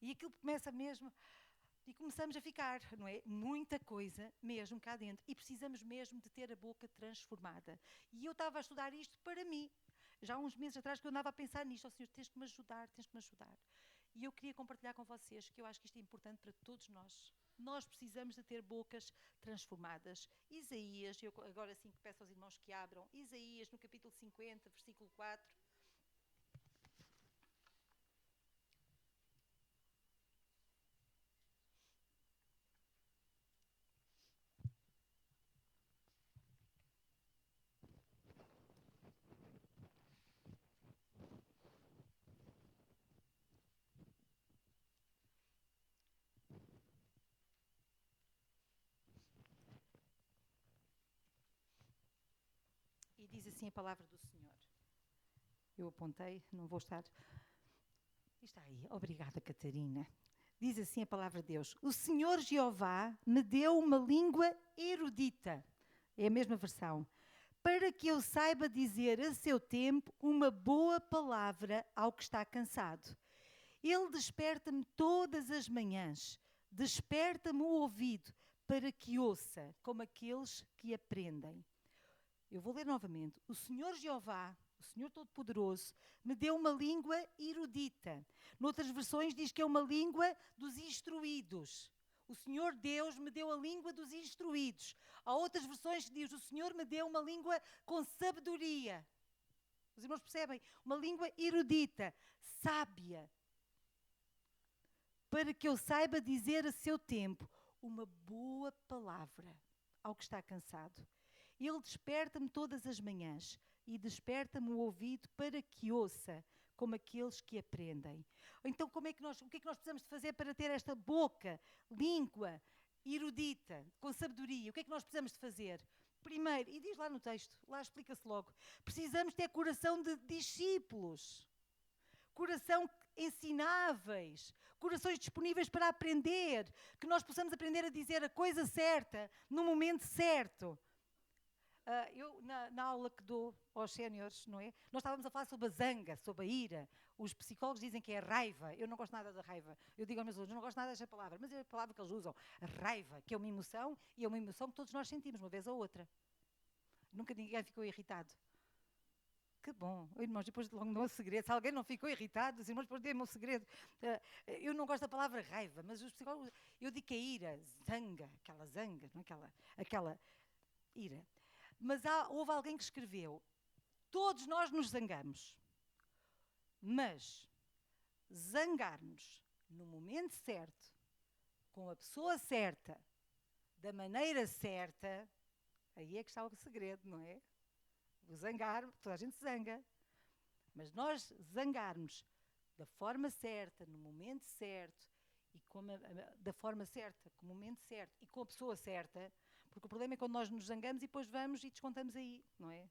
E aquilo começa mesmo... E começamos a ficar, não é? Muita coisa mesmo cá dentro. E precisamos mesmo de ter a boca transformada. E eu estava a estudar isto para mim. Já há uns meses atrás que eu andava a pensar nisto. Ó Senhor, tens que me ajudar, tens que me ajudar. E eu queria compartilhar com vocês que eu acho que isto é importante para todos nós. Nós precisamos de ter bocas transformadas. Isaías, eu agora sim que peço aos irmãos que abram. Isaías, no capítulo 50, versículo 4. E diz assim a palavra do Senhor. Eu apontei, não vou estar... Está aí, obrigada Catarina. Diz assim a palavra de Deus: o Senhor Jeová me deu uma língua erudita, é a mesma versão, para que eu saiba dizer a seu tempo uma boa palavra ao que está cansado. Ele desperta-me todas as manhãs, desperta-me o ouvido, para que ouça, como aqueles que aprendem. Eu vou ler novamente. O Senhor Jeová, o Senhor Todo-Poderoso, me deu uma língua erudita. Noutras versões diz que é uma língua dos instruídos. O Senhor Deus me deu a língua dos instruídos. Há outras versões que diz: o Senhor me deu uma língua com sabedoria. Os irmãos percebem? Uma língua erudita, sábia, para que eu saiba dizer a seu tempo uma boa palavra ao que está cansado. Ele desperta-me todas as manhãs e desperta-me o ouvido para que ouça, como aqueles que aprendem. Então, o que é que nós precisamos de fazer para ter esta boca, língua, erudita, com sabedoria? O que é que nós precisamos de fazer? Primeiro, e diz lá no texto, lá explica-se logo, precisamos ter coração de discípulos, coração ensináveis, corações disponíveis para aprender, que nós possamos aprender a dizer a coisa certa, no momento certo. Eu, na aula que dou aos séniores, não é? Nós estávamos a falar sobre a zanga, sobre a ira. Os psicólogos dizem que é a raiva. Eu não gosto nada da raiva. Eu digo aos meus alunos, não gosto nada desta palavra, mas é a palavra que eles usam. A raiva, que é uma emoção, e é uma emoção que todos nós sentimos, uma vez ou outra. Nunca ninguém ficou irritado. Que bom. Irmãos, depois logo dão um segredo. Se alguém não ficou irritado, os irmãos depois dêem-me um segredo. Eu não gosto da palavra raiva, mas os psicólogos, eu digo que é ira, zanga, não é? Aquela ira. Mas houve alguém que escreveu, todos nós nos zangamos, mas zangar-nos no momento certo, com a pessoa certa, da maneira certa, aí é que está o segredo, não é? O zangar, toda a gente zanga, mas nós zangarmos da forma certa, no momento certo, e da forma certa, com o momento certo e com a pessoa certa, porque o problema é quando nós nos zangamos e depois vamos e descontamos aí, não é?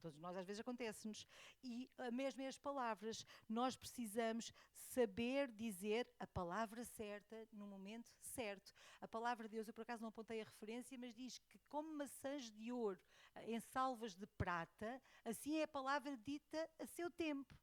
Todos nós às vezes acontece-nos. E mesmo as palavras, nós precisamos saber dizer a palavra certa no momento certo. A palavra de Deus, eu por acaso não apontei a referência, mas diz que como maçãs de ouro em salvas de prata, assim é a palavra dita a seu tempo.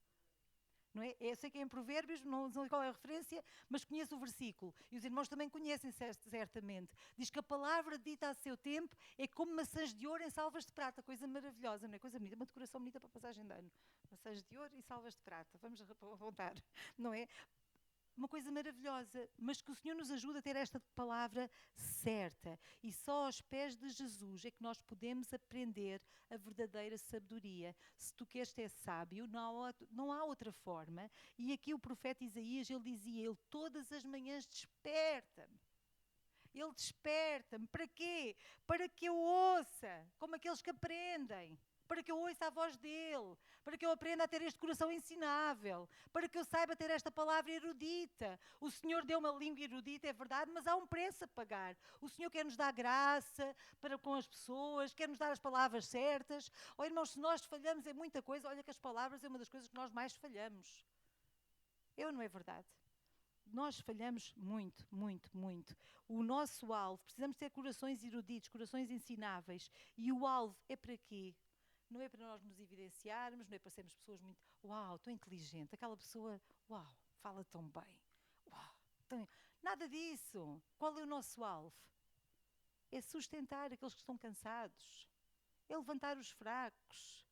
Não é? Eu sei que é em Provérbios, não sei qual é a referência, mas conheço o versículo. E os irmãos também conhecem certamente. Diz que a palavra dita a seu tempo é como maçãs de ouro em salvas de prata. Coisa maravilhosa, não é? Coisa bonita, uma decoração bonita para a passagem de ano. Maçãs de ouro e salvas de prata. Vamos apontar, não é? Uma coisa maravilhosa, mas que o Senhor nos ajuda a ter esta palavra certa. E só aos pés de Jesus é que nós podemos aprender a verdadeira sabedoria. Se tu queres ser sábio, não há outra forma. E aqui o profeta Isaías, ele dizia, ele todas as manhãs desperta-me. Ele desperta-me. Para quê? Para que eu ouça, como aqueles que aprendem. Para que eu ouça a voz dele, para que eu aprenda a ter este coração ensinável, para que eu saiba ter esta palavra erudita. O Senhor deu uma língua erudita, é verdade, mas há um preço a pagar. O Senhor quer nos dar graça para com as pessoas, quer nos dar as palavras certas. Oh, irmãos, se nós falhamos em muita coisa, olha que as palavras é uma das coisas que nós mais falhamos. Não é verdade? Nós falhamos muito, muito, muito. O nosso alvo, precisamos ter corações eruditos, corações ensináveis. E o alvo é para quê? Não é para nós nos evidenciarmos, não é para sermos pessoas muito, uau, tão inteligente, aquela pessoa, uau, fala tão bem, uau, nada disso. Qual é o nosso alvo? É sustentar aqueles que estão cansados, é levantar os fracos,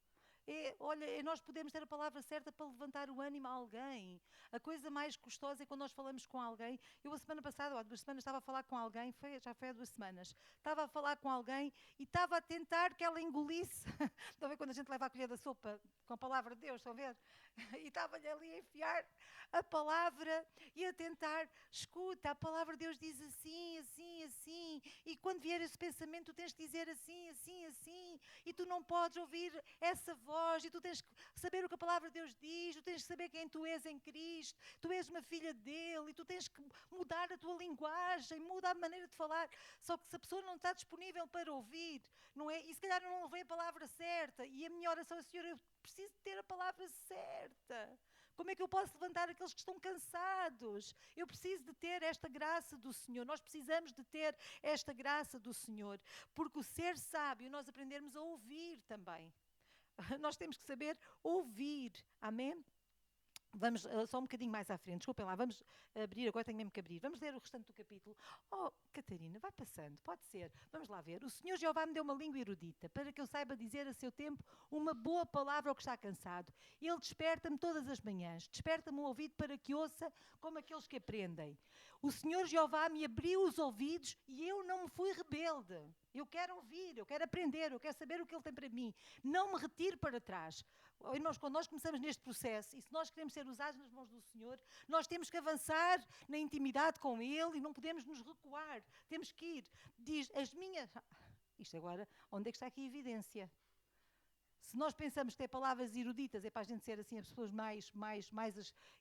nós podemos ter a palavra certa para levantar o ânimo a alguém. A coisa mais custosa é quando nós falamos com alguém. Eu a semana passada, há 2 semanas, estava a falar com alguém, já foi há 2 semanas, estava a falar com alguém e estava a tentar que ela engolisse. Estão a ver quando a gente leva a colher da sopa com a palavra de Deus, estão a ver? E estava-lhe ali a enfiar a palavra e a tentar, escuta, a palavra de Deus diz assim, assim, assim, e quando vier esse pensamento tu tens de dizer assim, assim, assim, e tu não podes ouvir essa voz, e tu tens que saber o que a palavra de Deus diz, tu tens que saber quem tu és em Cristo, tu és uma filha dele, e tu tens que mudar a tua linguagem, muda a maneira de falar. Só que se a pessoa não está disponível para ouvir, não é? E se calhar não vem a palavra certa, e a minha oração é, Senhor, eu preciso ter a palavra certa. Como é que eu posso levantar aqueles que estão cansados? Eu preciso de ter esta graça do Senhor. Nós precisamos de ter esta graça do Senhor. Porque o ser sábio, nós aprendermos a ouvir também. Nós temos que saber ouvir. Amém? Vamos só um bocadinho mais à frente. Desculpem lá, vamos abrir, agora tenho mesmo que abrir. Vamos ler o restante do capítulo. Oh, Catarina, vai passando, pode ser. Vamos lá ver. O Senhor Jeová me deu uma língua erudita, para que eu saiba dizer a seu tempo uma boa palavra ao que está cansado. Ele desperta-me todas as manhãs, desperta-me o ouvido para que ouça como aqueles que aprendem. O Senhor Jeová me abriu os ouvidos e eu não me fui rebelde. Eu quero ouvir, eu quero aprender, eu quero saber o que Ele tem para mim. Não me retiro para trás. Oh, irmãos, quando nós começamos neste processo, e se nós queremos ser usados nas mãos do Senhor, nós temos que avançar na intimidade com Ele e não podemos nos recuar. Temos que ir. Diz, as minhas... Isto agora, onde é que está aqui a evidência? Se nós pensamos que ter palavras eruditas é para a gente ser assim as pessoas mais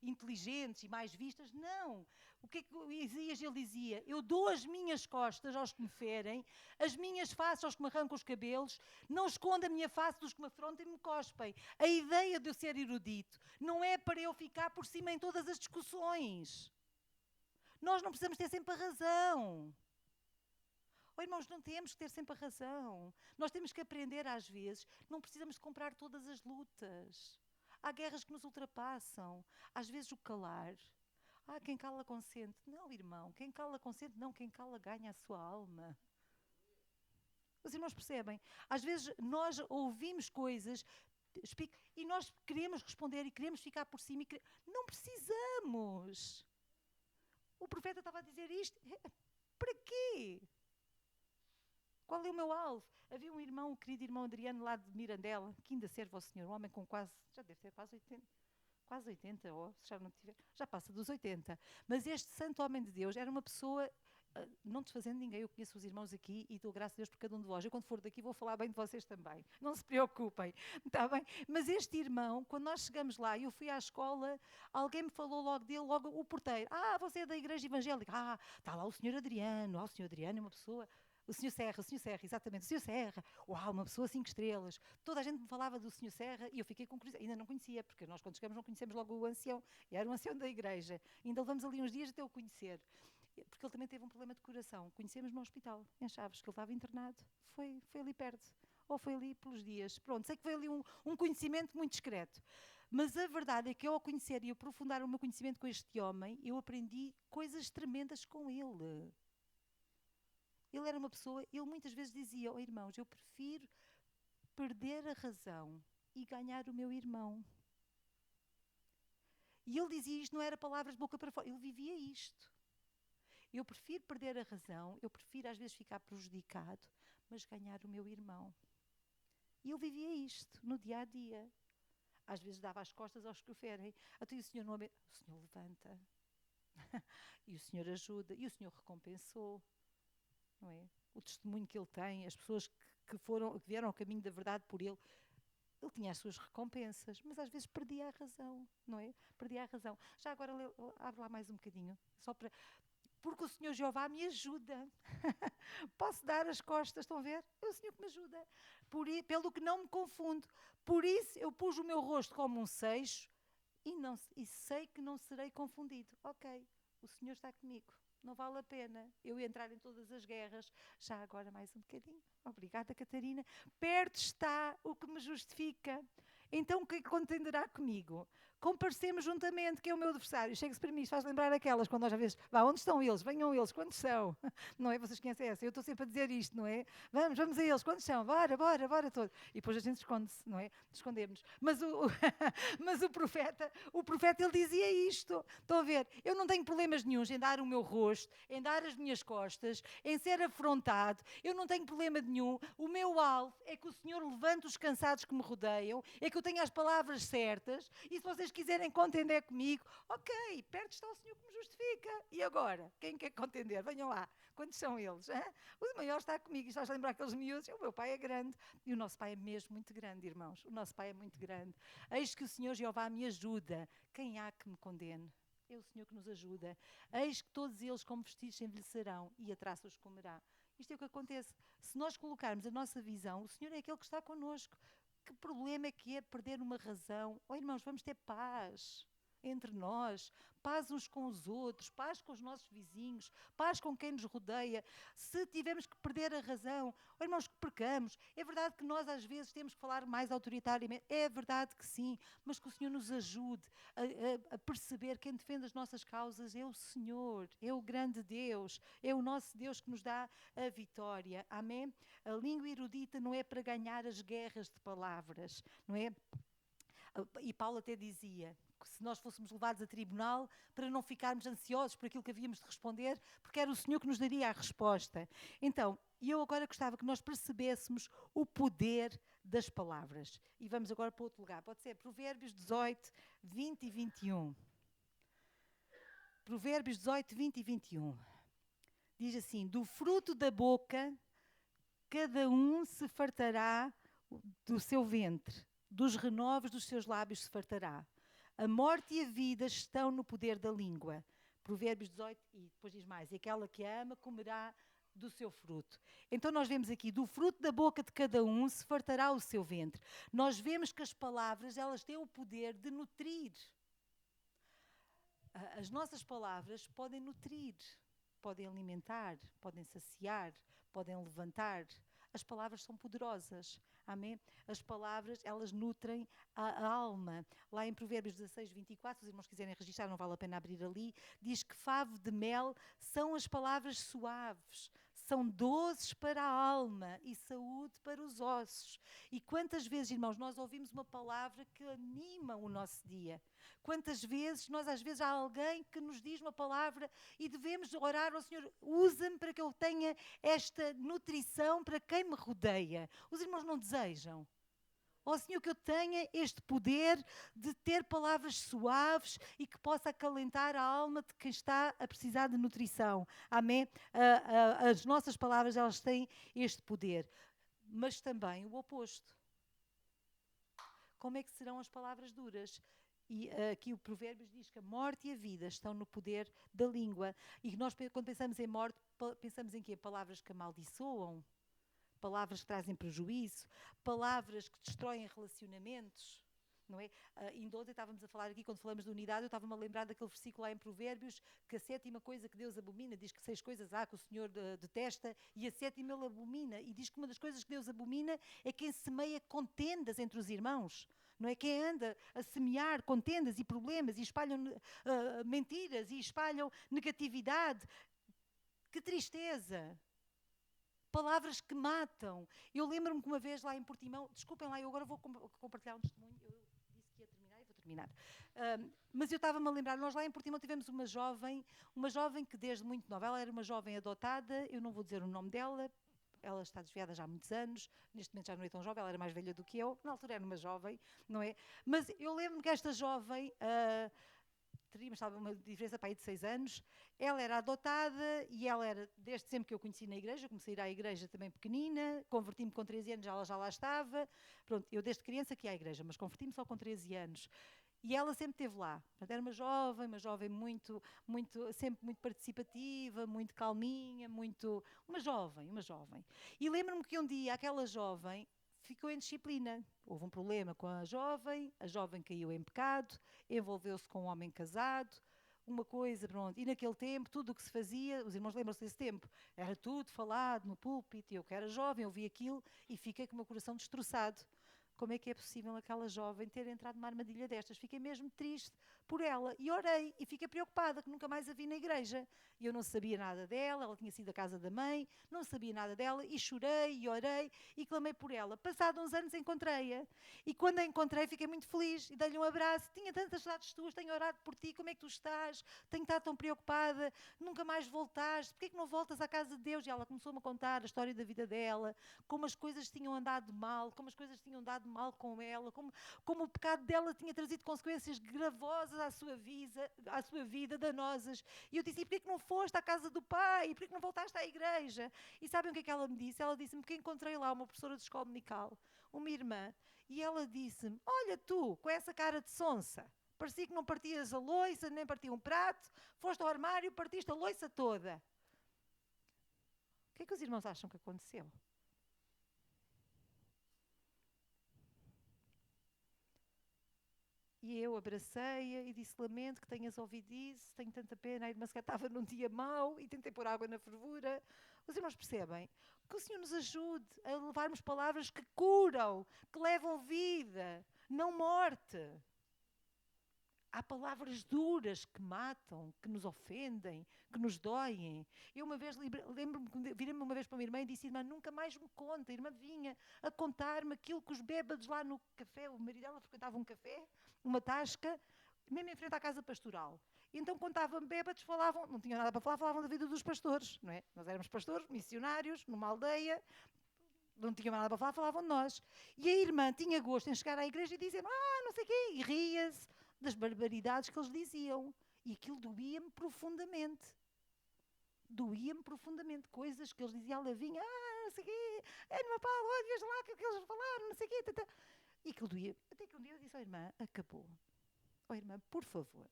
inteligentes e mais vistas, não. O que é que Isaías ele dizia? Eu dou as minhas costas aos que me ferem, as minhas faces aos que me arrancam os cabelos, não escondo a minha face dos que me afrontam e me cospem. A ideia de eu ser erudito não é para eu ficar por cima em todas as discussões. Nós não precisamos ter sempre a razão. Oh, irmãos, não temos que ter sempre a razão. Nós temos que aprender às vezes. Não precisamos de comprar todas as lutas. Há guerras que nos ultrapassam. Às vezes o calar. Quem cala consente. Não, irmão, quem cala consente não, quem cala ganha a sua alma. Os irmãos percebem? Às vezes nós ouvimos coisas E nós queremos responder e queremos ficar por cima. Não precisamos. O profeta estava a dizer isto. Para quê? Qual é o meu alvo? Havia um irmão, o querido irmão Adriano, lá de Mirandela, que ainda serve ao Senhor, um homem com já deve ter quase 80, ou se já não tiver, já passa dos 80. Mas este santo homem de Deus era uma pessoa, não desfazendo ninguém, eu conheço os irmãos aqui e dou graças a Deus por cada um de vós. Eu quando for daqui vou falar bem de vocês também, não se preocupem, está bem? Mas este irmão, quando nós chegamos lá, eu fui à escola, alguém me falou logo dele, logo o porteiro, você é da igreja evangélica, está lá o senhor Adriano, o senhor Adriano é uma pessoa... O Sr. Serra, exatamente, o Sr. Serra, uma pessoa 5 estrelas. Toda a gente me falava do Sr. Serra e eu fiquei com curiosidade. Ainda não conhecia, porque nós quando chegamos não conhecemos logo o ancião. Era o ancião da igreja. Ainda levamos ali uns dias até o conhecer. Porque ele também teve um problema de coração. Conhecemos no hospital, em Chaves, que ele estava internado. Foi ali perto, ou foi ali pelos dias. Pronto, sei que foi ali um conhecimento muito discreto. Mas a verdade é que eu, ao conhecer e aprofundar o meu conhecimento com este homem, eu aprendi coisas tremendas com ele. Ele era uma pessoa, ele muitas vezes dizia, irmãos, eu prefiro perder a razão e ganhar o meu irmão. E ele dizia isto, não era palavras de boca para fora, ele vivia isto. Eu prefiro perder a razão, eu prefiro às vezes ficar prejudicado, mas ganhar o meu irmão. E ele vivia isto no dia a dia. Às vezes dava as costas aos que o ferem. Até o Senhor não... O Senhor levanta. E o Senhor ajuda. E o Senhor recompensou. Não é? O testemunho que ele tem, as pessoas que vieram ao caminho da verdade por ele, ele tinha as suas recompensas, mas às vezes perdia a razão, não é? Perdia a razão. Já agora, abre lá mais um bocadinho, porque o Senhor Jeová me ajuda. Posso dar as costas, estão a ver? É o Senhor que me ajuda. Pelo que não me confundo. Por isso eu pus o meu rosto como um seixo e sei que não serei confundido. Ok, o Senhor está comigo. Não vale a pena eu entrar em todas as guerras. Já agora mais um bocadinho. Obrigada, Catarina. Perto está o que me justifica. Então o que contenderá comigo? Comparecemos juntamente, que é o meu adversário. Chega-se para mim, isto faz lembrar aquelas, quando nós às vezes, onde estão eles? Venham eles, quantos são? Não é? Vocês conhecem essa? Eu estou sempre a dizer isto, não é? Vamos a eles, quantos são? Bora todos. E depois a gente esconde-se, não é? Escondemos. Mas o profeta, ele dizia isto. Estão a ver? Eu não tenho problemas nenhuns em dar o meu rosto, em dar as minhas costas, em ser afrontado. Eu não tenho problema nenhum. O meu alvo é que o Senhor levante os cansados que me rodeiam, é que eu tenha as palavras certas, e se vocês quiserem contender comigo, ok, perto está o Senhor que me justifica. E agora? Quem quer contender? Venham lá. Quantos são eles? O maior está comigo. E estás a lembrar aqueles miúdos? O meu pai é grande. E o nosso pai é mesmo muito grande, irmãos. O nosso pai é muito grande. Eis que o Senhor Jeová me ajuda. Quem há que me condene? É o Senhor que nos ajuda. Eis que todos eles, como vestidos, se envelhecerão e a traça os comerá. Isto é o que acontece. Se nós colocarmos a nossa visão, o Senhor é aquele que está connosco. Que problema é que é perder uma razão? Irmãos, vamos ter paz entre nós, paz uns com os outros, paz com os nossos vizinhos, paz com quem nos rodeia. Se tivermos que perder a razão, irmãos, que percamos. É verdade que nós às vezes temos que falar mais autoritariamente, é verdade que sim, mas que o Senhor nos ajude a perceber que quem defende as nossas causas é o Senhor, é o grande Deus, é o nosso Deus que nos dá a vitória. Amém? A língua erudita não é para ganhar as guerras de palavras, não é? E Paulo até dizia que se nós fôssemos levados a tribunal, para não ficarmos ansiosos por aquilo que havíamos de responder, porque era o Senhor que nos daria a resposta. Então, eu agora gostava que nós percebêssemos o poder das palavras. E vamos agora para outro lugar. Pode ser Provérbios 18, 20 e 21. Provérbios 18, 20 e 21. Diz assim: do fruto da boca cada um se fartará do seu ventre, dos renovos dos seus lábios se fartará. A morte e a vida estão no poder da língua. Provérbios 18, e depois diz mais: e aquela que a ama comerá do seu fruto. Então nós vemos aqui, do fruto da boca de cada um se fartará o seu ventre. Nós vemos que as palavras, elas têm o poder de nutrir. As nossas palavras podem nutrir, podem alimentar, podem saciar, podem levantar. As palavras são poderosas. Amém? As palavras, elas nutrem a alma. Lá em Provérbios 16, 24, se os irmãos quiserem registrar, não vale a pena abrir ali, diz que favo de mel são as palavras suaves, são dozes para a alma e saúde para os ossos. E quantas vezes, irmãos, nós ouvimos uma palavra que anima o nosso dia? Quantas vezes, às vezes há alguém que nos diz uma palavra e devemos orar ao Senhor, usa-me para que eu tenha esta nutrição para quem me rodeia. Os irmãos não desejam? Ó Senhor, que eu tenha este poder de ter palavras suaves e que possa acalentar a alma de quem está a precisar de nutrição. Amém? As nossas palavras, elas têm este poder. Mas também o oposto. Como é que serão as palavras duras? E aqui o Provérbios diz que a morte e a vida estão no poder da língua. E nós, quando pensamos em morte, pensamos em quê? Palavras que amaldiçoam? Palavras que trazem prejuízo, palavras que destroem relacionamentos, não é? Ainda ontem estávamos a falar aqui, quando falamos de unidade, eu estava-me a lembrar daquele versículo lá em Provérbios, que a sétima coisa que Deus abomina, diz que 6 coisas há que o Senhor detesta, e a sétima Ele abomina, e diz que uma das coisas que Deus abomina é quem semeia contendas entre os irmãos, não é? Quem anda a semear contendas e problemas, e espalham mentiras, e espalham negatividade. Que tristeza! Palavras que matam. Eu lembro-me que uma vez lá em Portimão, desculpem lá, eu agora vou compartilhar um testemunho, eu disse que ia terminar e vou terminar. Mas eu estava-me a lembrar, nós lá em Portimão tivemos uma jovem que desde muito nova, ela era uma jovem adotada, eu não vou dizer o nome dela, ela está desviada já há muitos anos, neste momento já não é tão jovem, ela era mais velha do que eu, na altura era uma jovem, não é? Mas eu lembro-me que esta jovem... teríamos uma diferença para aí de 6 anos, ela era adotada e ela era, desde sempre que eu conheci na igreja, comecei a ir à igreja também pequenina, converti-me com 13 anos, ela já lá estava, pronto, eu desde criança que ia à igreja, mas converti-me só com 13 anos. E ela sempre esteve lá, portanto, era uma jovem sempre muito participativa, muito calminha, uma jovem. E lembro-me que um dia aquela jovem ficou em disciplina. Houve um problema com a jovem caiu em pecado, envolveu-se com um homem casado, uma coisa, pronto. E naquele tempo, tudo o que se fazia, os irmãos lembram-se desse tempo, era tudo falado no púlpito, e eu que era jovem, ouvi aquilo e fiquei com o meu coração destroçado. Como é que é possível aquela jovem ter entrado numa armadilha destas? Fiquei mesmo triste por ela e orei e fiquei preocupada que nunca mais a vi na igreja. E eu não sabia nada dela, ela tinha sido à casa da mãe, não sabia nada dela e chorei e orei e clamei por ela. Passados uns anos encontrei-a e quando a encontrei fiquei muito feliz e dei-lhe um abraço. Tinha tantas saudades tuas, tenho orado por ti, como é que tu estás? Tenho estado tão preocupada, nunca mais voltaste, porquê que não voltas à casa de Deus? E ela começou-me a contar a história da vida dela, como as coisas tinham andado mal, como as coisas tinham dado mal com ela, como o pecado dela tinha trazido consequências gravosas à sua vida, danosas. E eu disse, e porquê que não foste à casa do pai? E porquê que não voltaste à igreja? E sabem o que é que ela me disse? Ela disse-me que encontrei lá uma professora de escola dominical, uma irmã, e ela disse-me, olha tu, com essa cara de sonsa, parecia que não partias a louça, nem partia um prato, foste ao armário e partiste a louça toda. O que é que os irmãos acham que aconteceu? E eu abracei-a e disse, lamento que tenhas ouvido isso, tenho tanta pena, a irmã sequer estava num dia mau e tentei pôr água na fervura. Os irmãos percebem? Que o Senhor nos ajude a levarmos palavras que curam, que levam vida, não morte. Há palavras duras que matam, que nos ofendem, que nos doem. Eu uma vez, lembro-me que virei-me uma vez para uma irmã e disse, irmã, nunca mais me conta. A irmã vinha a contar-me aquilo que os bêbados lá no café, o marido dela frequentava um café, uma tasca, mesmo em frente à casa pastoral. E então contavam-me bêbados, falavam, não tinham nada para falar, falavam da vida dos pastores, não é? Nós éramos pastores, missionários, numa aldeia, não tinham nada para falar, falavam de nós. E a irmã tinha gosto em chegar à igreja e dizer, não sei o quê, e ria-se das barbaridades que eles diziam. E aquilo doía-me profundamente. Coisas que eles diziam, ela vinha, não sei o quê, irmã Paulo, olha, veja lá o que eles falaram, não sei o quê. Tata. E aquilo doía. Até que um dia eu disse, irmã, acabou. Irmã, por favor,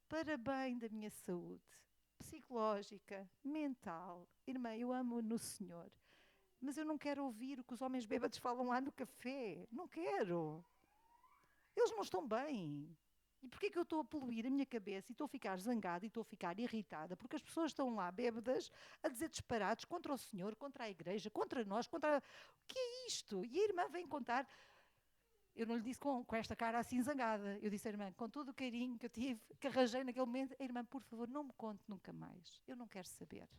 para bem da minha saúde psicológica, mental, irmã, eu amo no Senhor, mas eu não quero ouvir o que os homens bêbados falam lá no café. Não quero. Eles não estão bem. E porquê que eu estou a poluir a minha cabeça e estou a ficar zangada e estou a ficar irritada? Porque as pessoas estão lá bêbadas a dizer disparates contra o Senhor, contra a igreja, contra nós, contra... O que é isto? E a irmã vem contar... Eu não lhe disse com esta cara assim zangada. Eu disse à irmã, com todo o carinho que eu tive, que arranjei naquele momento, a irmã, por favor, não me conte nunca mais. Eu não quero saber.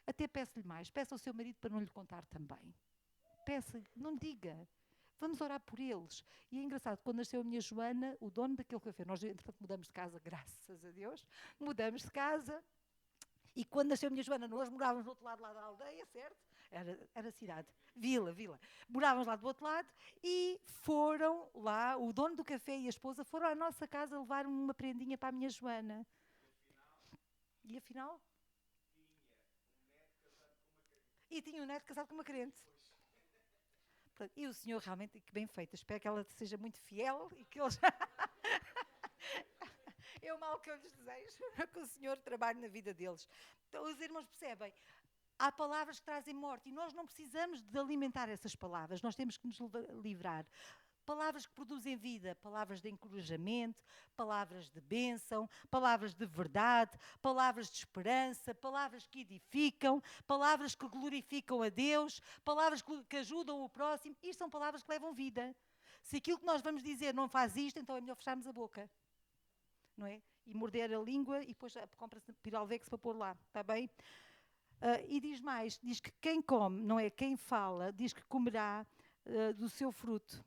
Até peço-lhe mais, peça ao seu marido para não lhe contar também. Peça, não diga. Vamos orar por eles. E é engraçado, quando nasceu a minha Joana, o dono daquele café, nós entretanto mudamos de casa, graças a Deus, mudamos de casa, e quando nasceu a minha Joana, nós morávamos do outro lado lá da aldeia, certo? Era cidade, vila. Morávamos lá do outro lado e foram lá, o dono do café e a esposa foram à nossa casa levar uma prendinha para a minha Joana. E afinal? E tinha um neto casado com uma crente. E o Senhor realmente, que bem feito, espero que ela seja muito fiel e que eles... É o mal que eu lhes desejo, que o Senhor trabalhe na vida deles. Então, os irmãos percebem, há palavras que trazem morte e nós não precisamos de alimentar essas palavras, nós temos que nos livrar. Palavras que produzem vida, palavras de encorajamento, palavras de bênção, palavras de verdade, palavras de esperança, palavras que edificam, palavras que glorificam a Deus, palavras que ajudam o próximo. Isto são palavras que levam vida. Se aquilo que nós vamos dizer não faz isto, então é melhor fecharmos a boca. Não é? E morder a língua e depois compra-se Piralvex para pôr lá, está bem? E diz mais, diz que quem come, não é quem fala, diz que comerá do seu fruto.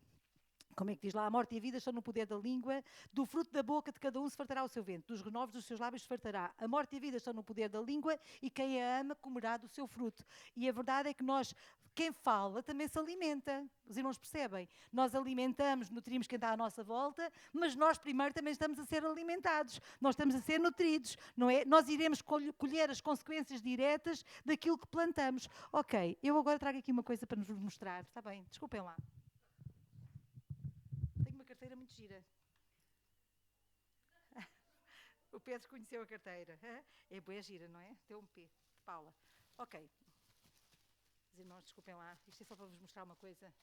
Como é que diz lá? A morte e a vida estão no poder da língua, do fruto da boca de cada um se fartará o seu ventre, dos renovos dos seus lábios se fartará. A morte e a vida estão no poder da língua e quem a ama comerá do seu fruto. E a verdade é que nós, quem fala, também se alimenta. Os irmãos percebem? Nós alimentamos, nutrimos quem está à nossa volta, mas nós primeiro também estamos a ser alimentados. Nós estamos a ser nutridos, não é? Nós iremos colher as consequências diretas daquilo que plantamos. Ok, eu agora trago aqui uma coisa para nos mostrar. Está bem? Desculpem lá. Tenho uma carteira muito gira. O Pedro conheceu a carteira. É boa gira, não é? Tem um P, de Paula. Ok. Os irmãos, desculpem lá. Isto é só para vos mostrar uma coisa.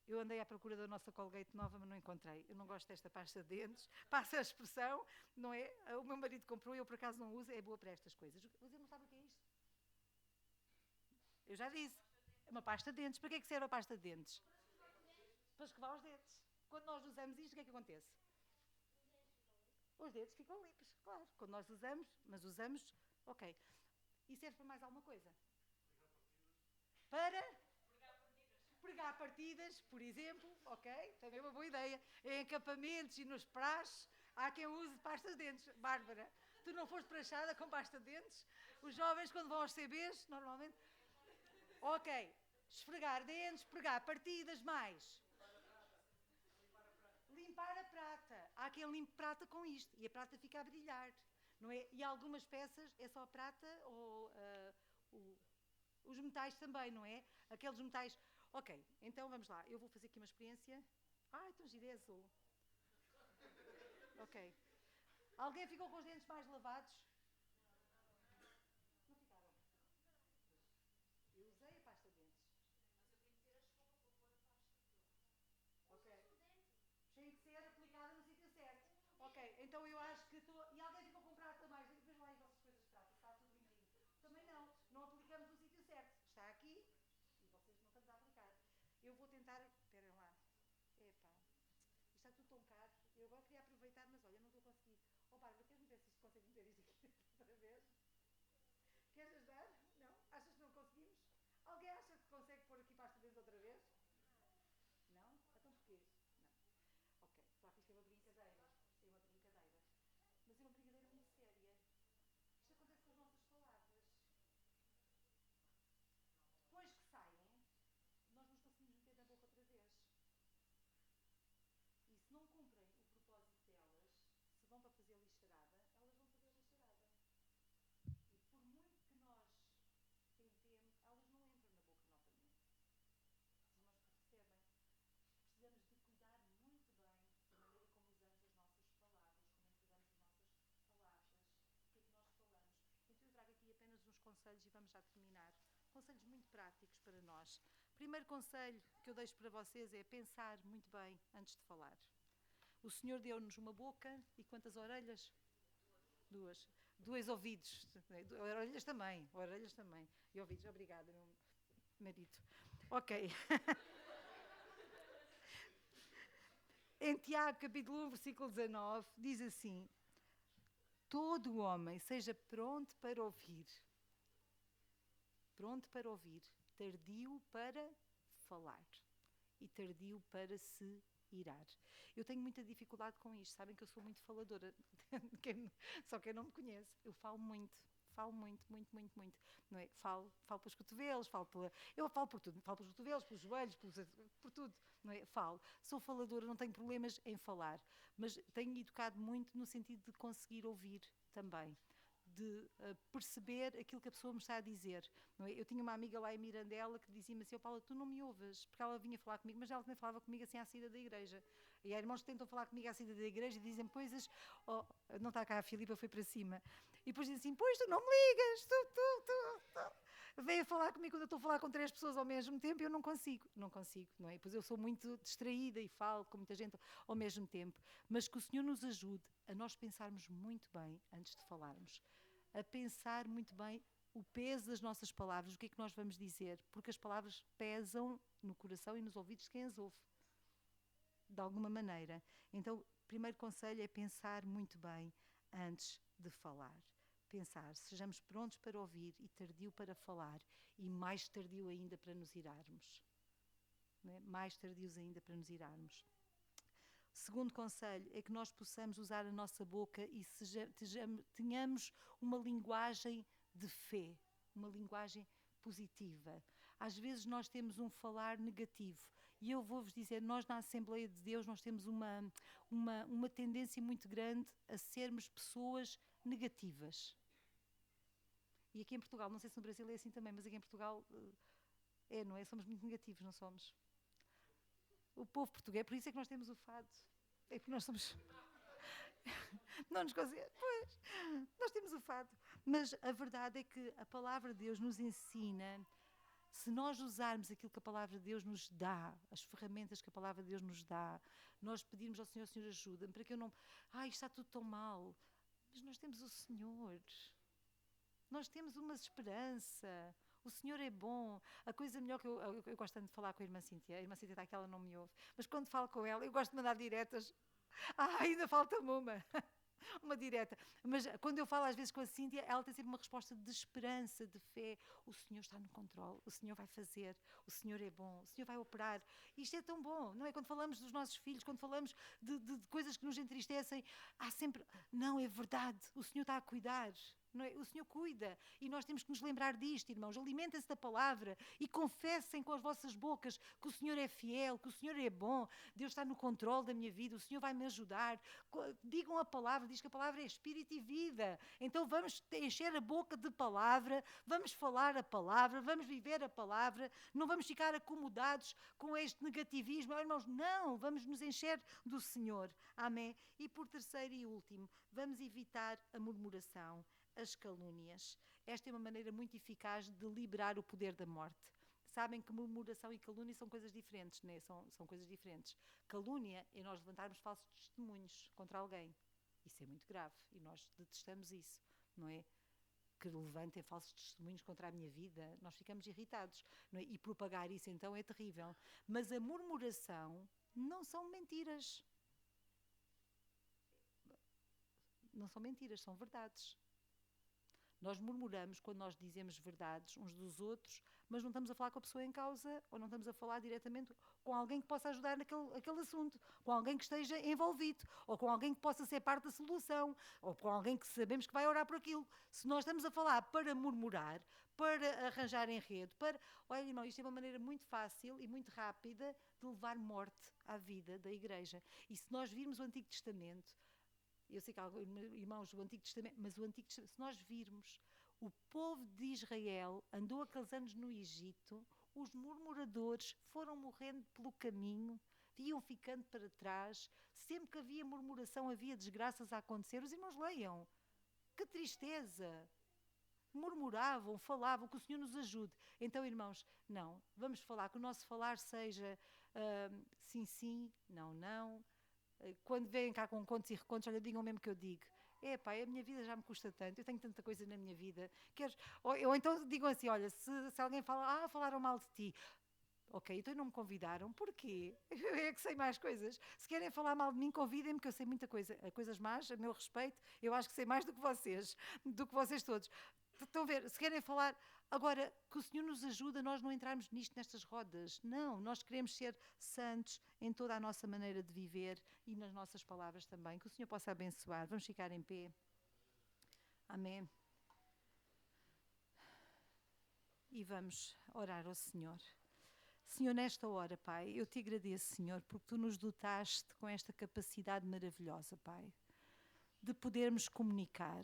Eu andei à procura da nossa Colgate nova, mas não encontrei. Eu não gosto desta pasta de dentes. Passa a expressão, não é? O meu marido comprou, eu por acaso não uso. É boa para estas coisas. Os irmãos sabem o que é isto? Eu já disse. É uma pasta de dentes. Para que é que serve a pasta de dentes? Para escovar os dedos. Quando nós usamos isto, o que é que acontece? Os dedos ficam limpos, claro. Quando nós usamos, mas usamos, ok. E serve para mais alguma coisa? Para pregar partidas, por exemplo, ok? Também é uma boa ideia. Em acampamentos e nos praxes, há quem use pasta de dentes. Bárbara, tu não foste prachada com pasta de dentes? Os jovens, quando vão aos CBs, normalmente... Ok. Esfregar dentes, pregar partidas, mais... Limpar a prata. Há quem limpe prata com isto. E a prata fica a brilhar. Não é? E algumas peças é só prata ou os metais também, não é? Aqueles metais... Ok, então vamos lá. Eu vou fazer aqui uma experiência. Então girei azul. Ok. Alguém ficou com os dentes mais lavados? Não ficaram. Eu usei a pasta de dentes. Ok. Tem que ser aplicada no sítio certo. Ok, então eu acho que estou... E alguém ficou com prata mais? Vejam lá as vossas coisas de prata, está tudo limpinho. Também não aplicamos no sítio certo. Está aqui e vocês não estamos a aplicar. Eu vou tentar... Esperem lá. Epá, isto está tudo tão caro. Eu agora queria aproveitar, mas olha, não estou a conseguir. Bárbara, queres-me ver se isto consegue meter isto aqui outra vez? Queres ajudar? Não? Achas que não conseguimos? Alguém acha que consegue pôr aqui pasta dentro outra vez? Não? Então porquê? Não. Ok, só que isto é uma brincadeira. Isto é uma brincadeira. Mas é uma brincadeira muito séria. Isto acontece com as nossas palavras. Depois que saem, nós nos conseguimos meter na boca outra vez. E se não cumprem o propósito delas, se vão para fazer lixarada, elas vão fazer lixarada. E por muito que nós tentemos, elas não entram na boca novamente. Os irmãos percebem? Precisamos de cuidar muito bem da maneira como usamos as nossas palavras, como empregamos as nossas palavras, o que é que nós falamos. Então eu trago aqui apenas uns conselhos e vamos já terminar. Conselhos muito práticos para nós. Primeiro conselho que eu deixo para vocês é pensar muito bem antes de falar. O Senhor deu-nos uma boca e quantas orelhas? Duas. Dois ouvidos. Orelhas também. Orelhas também. E ouvidos. Obrigada, meu marido. Ok. Em Tiago, capítulo 1, versículo 19, diz assim: todo o homem seja pronto para ouvir. Pronto para ouvir, tardio para falar e tardio para se irar. Eu tenho muita dificuldade com isto, sabem que eu sou muito faladora, só quem não me conhece, eu falo muito, muito, não é? Falo pelos cotovelos, eu falo por tudo, falo pelos cotovelos, pelos joelhos, por tudo, não é? Falo. Sou faladora, não tenho problemas em falar, mas tenho educado muito no sentido de conseguir ouvir também, de perceber aquilo que a pessoa me está a dizer. Não é? Eu tinha uma amiga lá em Mirandela que dizia-me assim: Paula, tu não me ouves, porque ela vinha falar comigo, mas ela também falava comigo assim à saída da igreja. E há irmãos que tentam falar comigo à saída da igreja e dizem coisas, não está cá a Filipa, foi para cima. E depois dizem assim: pois tu não me ligas, tu. Vem a falar comigo quando eu estou a falar com 3 pessoas ao mesmo tempo e eu não consigo, não é? Pois eu sou muito distraída e falo com muita gente ao mesmo tempo. Mas que o Senhor nos ajude a nós pensarmos muito bem antes de falarmos. A pensar muito bem o peso das nossas palavras, o que é que nós vamos dizer, porque as palavras pesam no coração e nos ouvidos de quem as ouve, de alguma maneira. Então, o primeiro conselho é pensar muito bem antes de falar. Pensar, sejamos prontos para ouvir e tardio para falar, e mais tardio ainda para nos irarmos. Não é? Mais tardios ainda para nos irarmos. Segundo conselho é que nós possamos usar a nossa boca e tenhamos uma linguagem de fé, uma linguagem positiva. Às vezes nós temos um falar negativo e eu vou-vos dizer, nós na Assembleia de Deus nós temos uma tendência muito grande a sermos pessoas negativas. E aqui em Portugal, não sei se no Brasil é assim também, mas aqui em Portugal não é? Somos muito negativos, não somos? O povo português, por isso é que nós temos o fado. É porque nós somos... não nos conseguimos... Pois, nós temos o fado. Mas a verdade é que a palavra de Deus nos ensina, se nós usarmos aquilo que a palavra de Deus nos dá, as ferramentas que a palavra de Deus nos dá, nós pedirmos ao Senhor, Senhor, ajuda-me, para que eu não... isto está tudo tão mal. Mas nós temos o Senhor. Nós temos uma esperança. O Senhor é bom. A coisa melhor que eu gosto tanto de falar com a irmã Cíntia. A irmã Cíntia está aqui, ela não me ouve. Mas quando falo com ela, eu gosto de mandar diretas. Ainda falta-me uma direta. Mas quando eu falo às vezes com a Cíntia, ela tem sempre uma resposta de esperança, de fé. O Senhor está no controle. O Senhor vai fazer. O Senhor é bom. O Senhor vai operar. Isto é tão bom, não é? Quando falamos dos nossos filhos, quando falamos de coisas que nos entristecem, há sempre... Não, é verdade. O Senhor está a cuidar. Não é? O Senhor cuida e nós temos que nos lembrar disto, irmãos. Alimentem-se da palavra e confessem com as vossas bocas que o Senhor é fiel, que o Senhor é bom, Deus está no controle da minha vida, o Senhor vai me ajudar. Digam a palavra, diz que a palavra é espírito e vida. Então vamos encher a boca de palavra, vamos falar a palavra, vamos viver a palavra, não vamos ficar acomodados com este negativismo. Irmãos, não, vamos nos encher do Senhor. Amém? E por terceiro e último, vamos evitar a murmuração, as calúnias. Esta é uma maneira muito eficaz de liberar o poder da morte. Sabem que murmuração e calúnia são coisas diferentes, não é? São coisas diferentes. Calúnia é nós levantarmos falsos testemunhos contra alguém. Isso é muito grave e nós detestamos isso, não é? Que levantem falsos testemunhos contra a minha vida, nós ficamos irritados, não é? E propagar isso então é terrível. Mas a murmuração não são mentiras. Não são mentiras, são verdades. Nós murmuramos quando nós dizemos verdades uns dos outros, mas não estamos a falar com a pessoa em causa, ou não estamos a falar diretamente com alguém que possa ajudar naquele assunto, com alguém que esteja envolvido, ou com alguém que possa ser parte da solução, ou com alguém que sabemos que vai orar por aquilo. Se nós estamos a falar para murmurar, para arranjar enredo, Olha, irmão, isto é uma maneira muito fácil e muito rápida de levar morte à vida da igreja. E se nós virmos o Antigo Testamento, eu sei que há irmãos do Antigo Testamento, mas o Antigo Testamento, se nós virmos, o povo de Israel andou aqueles anos no Egito, os murmuradores foram morrendo pelo caminho, iam ficando para trás, sempre que havia murmuração, havia desgraças a acontecer. Os irmãos leiam, que tristeza! Murmuravam, falavam, que o Senhor nos ajude. Então, irmãos, não, vamos falar, que o nosso falar seja sim, sim, não, não. Quando vêm cá com contos e recontos, olha, digam mesmo que eu digo. Pai, a minha vida já me custa tanto, eu tenho tanta coisa na minha vida. Ou então digam assim, olha, se alguém fala, falaram mal de ti. Ok, então não me convidaram. Porquê? Eu é que sei mais coisas. Se querem falar mal de mim, convidem-me, que eu sei muita coisa. Coisas más, a meu respeito, eu acho que sei mais do que vocês todos. Estão a ver? Se querem falar... Agora, que o Senhor nos ajuda a nós não entrarmos nestas rodas. Não, nós queremos ser santos em toda a nossa maneira de viver e nas nossas palavras também. Que o Senhor possa abençoar. Vamos ficar em pé. Amém. E vamos orar ao Senhor. Senhor, nesta hora, Pai, eu te agradeço, Senhor, porque Tu nos dotaste com esta capacidade maravilhosa, Pai, de podermos comunicar.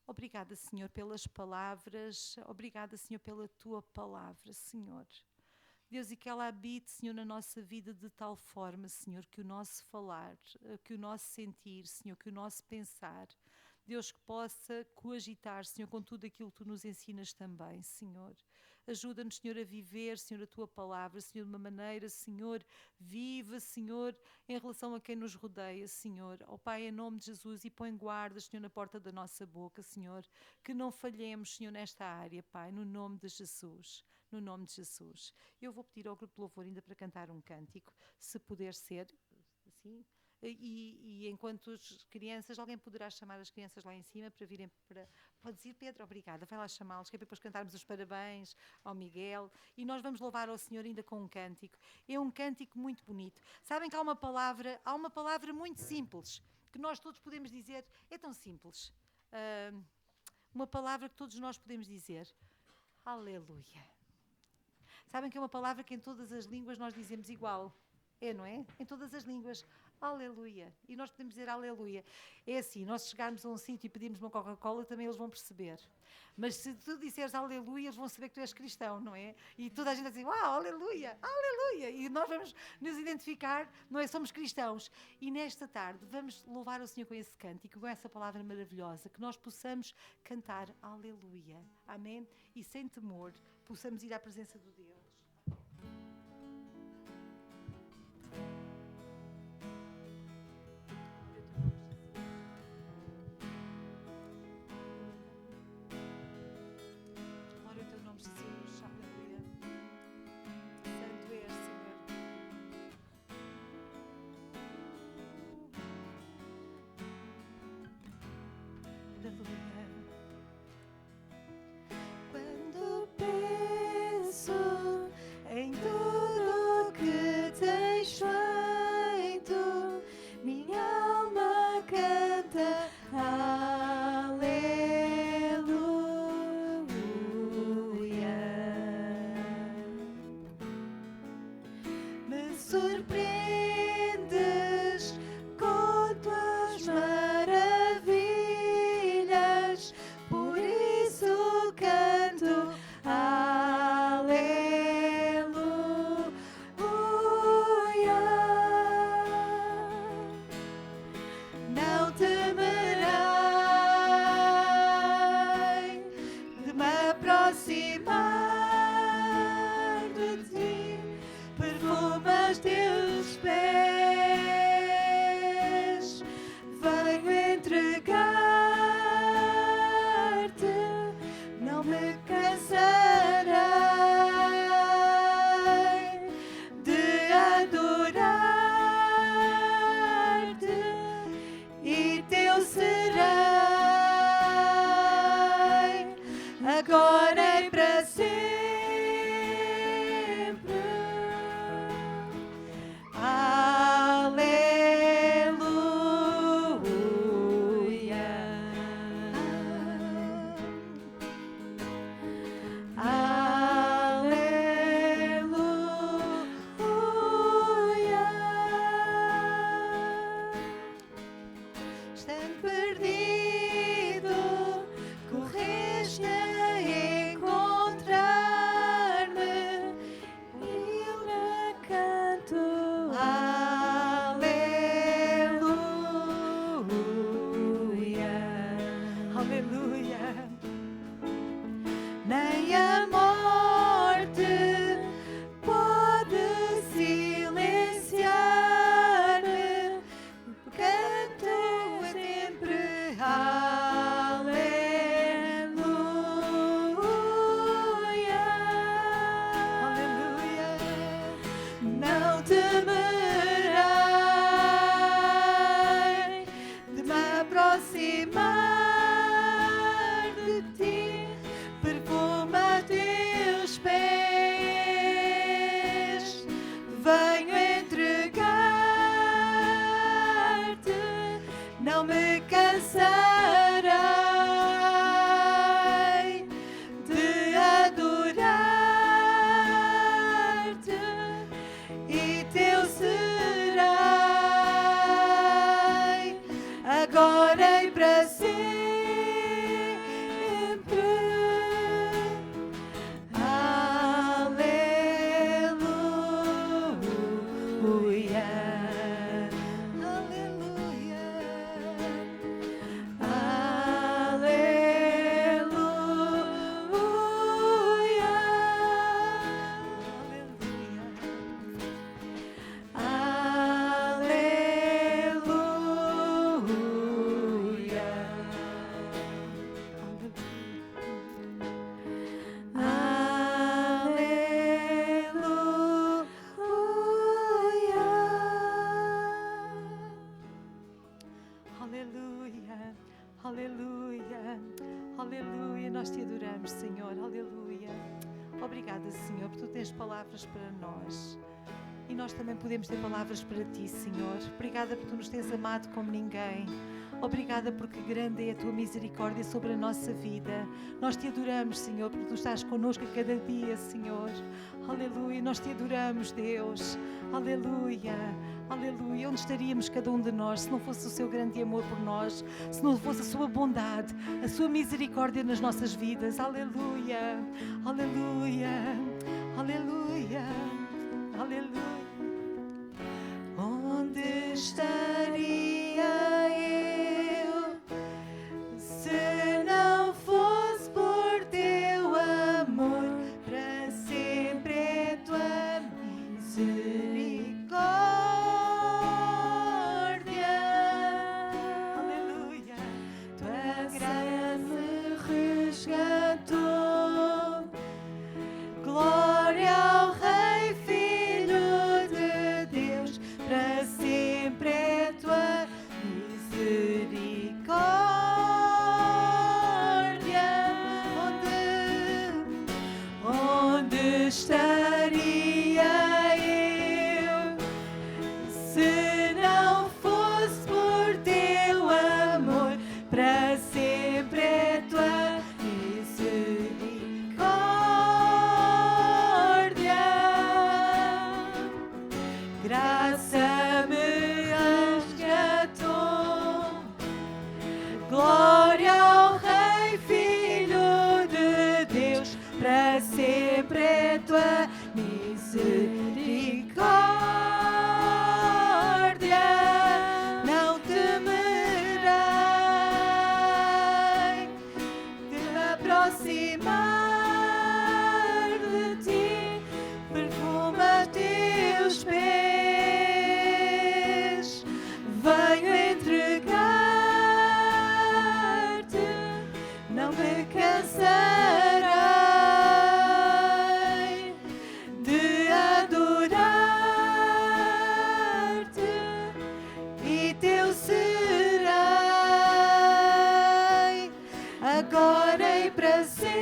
Obrigada, Senhor, pelas palavras. Obrigada, Senhor, pela Tua palavra, Senhor. Deus, e que ela habite, Senhor, na nossa vida de tal forma, Senhor, que o nosso falar, que o nosso sentir, Senhor, que o nosso pensar, Deus, que possa coagitar, Senhor, com tudo aquilo que Tu nos ensinas também, Senhor. Ajuda-nos, Senhor, a viver, Senhor, a Tua palavra, Senhor, de uma maneira, Senhor, viva, Senhor, em relação a quem nos rodeia, Senhor. Ó Pai, em nome de Jesus, e põe guarda, Senhor, na porta da nossa boca, Senhor, que não falhemos, Senhor, nesta área, Pai, no nome de Jesus. No nome de Jesus. Eu vou pedir ao grupo de louvor ainda para cantar um cântico, se puder ser, assim. E enquanto as crianças, alguém poderá chamar as crianças lá em cima para virem para... Podes ir, Pedro? Obrigada. Vai lá chamá-los, que é para depois cantarmos os parabéns ao Miguel. E nós vamos louvar ao Senhor ainda com um cântico. É um cântico muito bonito. Sabem que há uma palavra muito simples, que nós todos podemos dizer, é tão simples. Uma palavra que todos nós podemos dizer. Aleluia. Sabem que é uma palavra que em todas as línguas nós dizemos igual. É, não é? Em todas as línguas. Aleluia. E nós podemos dizer aleluia. É assim, nós chegarmos a um sítio e pedirmos uma Coca-Cola, também eles vão perceber. Mas se tu disseres aleluia, eles vão saber que tu és cristão, não é? E toda a gente vai dizer, uau, aleluia, aleluia. E nós vamos nos identificar, não é? Somos cristãos. E nesta tarde vamos louvar o Senhor com esse cântico, com essa palavra maravilhosa, que nós possamos cantar aleluia. Amém? E sem temor, possamos ir à presença do Deus. Quando penso em tudo que tens feito, minha alma canta aleluia. Me surpreendes com tuas maravilhas. cansarei de adorar-te e teu serei agora e para sempre. Aleluia, aleluia, aleluia. Nós te adoramos, Senhor, aleluia. Obrigada, Senhor, porque tu tens palavras para nós. E nós também podemos ter palavras para ti, Senhor. Obrigada porque tu nos tens amado como ninguém. Obrigada porque grande é a tua misericórdia sobre a nossa vida. Nós te adoramos, Senhor, porque tu estás connosco a cada dia, Senhor. Aleluia, nós te adoramos, Deus. Aleluia, aleluia. Onde estaríamos cada um de nós se não fosse o seu grande amor por nós, se não fosse a sua bondade, a sua misericórdia nas nossas vidas. Aleluia, aleluia, aleluia, aleluia. Onde estaria eu se não fosse por teu amor? Para sempre é tua misericórdia. Aleluia. Tua graça me resgatou. Glória ao Rei, Filho de Deus, para sempre é tua misericórdia. Onde estaria eu se não fosse por teu amor? Para sempre é tua misericórdia. Graça me resgatou. Glória ao Rei, Filho de Deus, para sempre é tua misericórdia. Não temerei de me aproximar de ti, perfume a teus pés. Venho entregar-te, não me cansarei de adorar-te e teu serei agora e para sempre.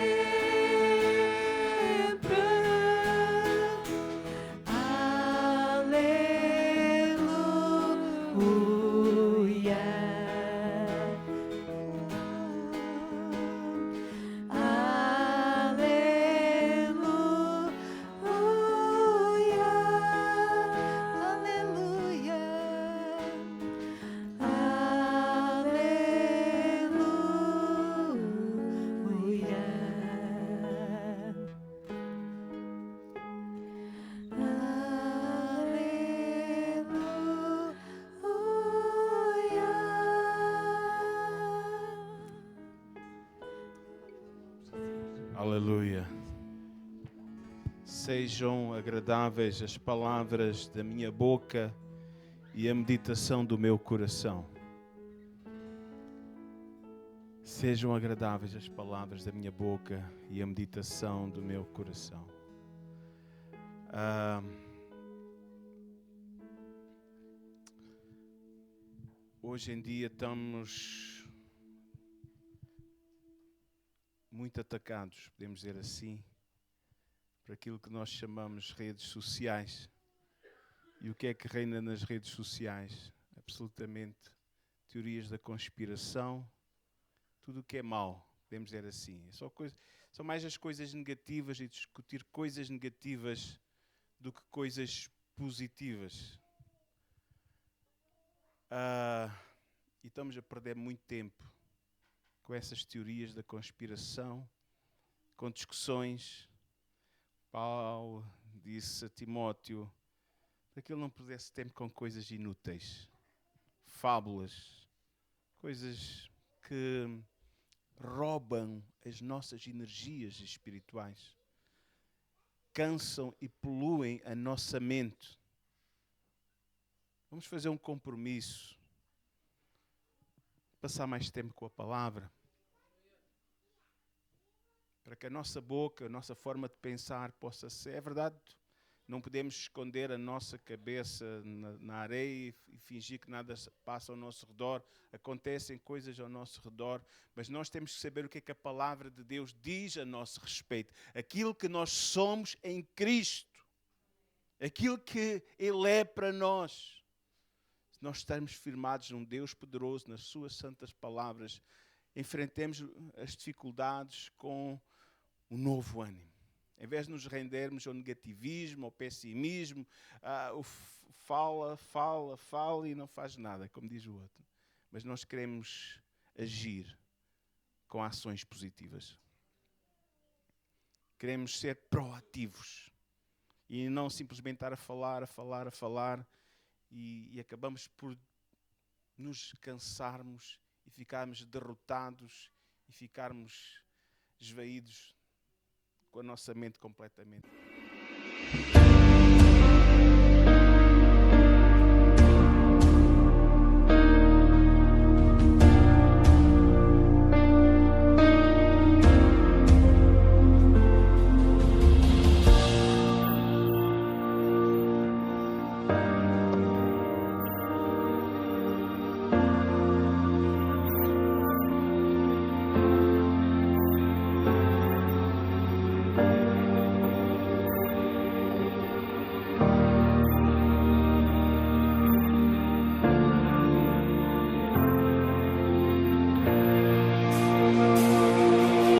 Aleluia. Aleluia. Aleluia. Aleluia. Sejam agradáveis as palavras da minha boca e a meditação do meu coração. Sejam agradáveis as palavras da minha boca e a meditação do meu coração. Hoje em dia estamos muito atacados, podemos dizer assim, por aquilo que nós chamamos redes sociais. E o que é que reina nas redes sociais? Absolutamente teorias da conspiração, tudo o que é mau, podemos dizer assim. São mais as coisas negativas e discutir coisas negativas do que coisas positivas. E estamos a perder muito tempo com essas teorias da conspiração, com discussões. Paulo disse a Timóteo para que ele não perdesse tempo com coisas inúteis, fábulas, coisas que roubam as nossas energias espirituais, cansam e poluem a nossa mente. Vamos fazer um compromisso, passar mais tempo com a palavra, para que a nossa boca, a nossa forma de pensar possa ser, é verdade, não podemos esconder a nossa cabeça na areia e fingir que nada passa ao nosso redor. Acontecem coisas ao nosso redor, mas nós temos que saber o que é que a palavra de Deus diz a nosso respeito. Aquilo que nós somos em Cristo. Aquilo que Ele é para nós. Se nós estamos firmados num Deus poderoso, nas suas santas palavras, enfrentemos as dificuldades com um novo ânimo. Em vez de nos rendermos ao negativismo, ao pessimismo, fala e não faz nada, como diz o outro. Mas nós queremos agir com ações positivas. Queremos ser proativos e não simplesmente estar a falar e acabamos por nos cansarmos e ficarmos derrotados e ficarmos esvaídos com a nossa mente completamente.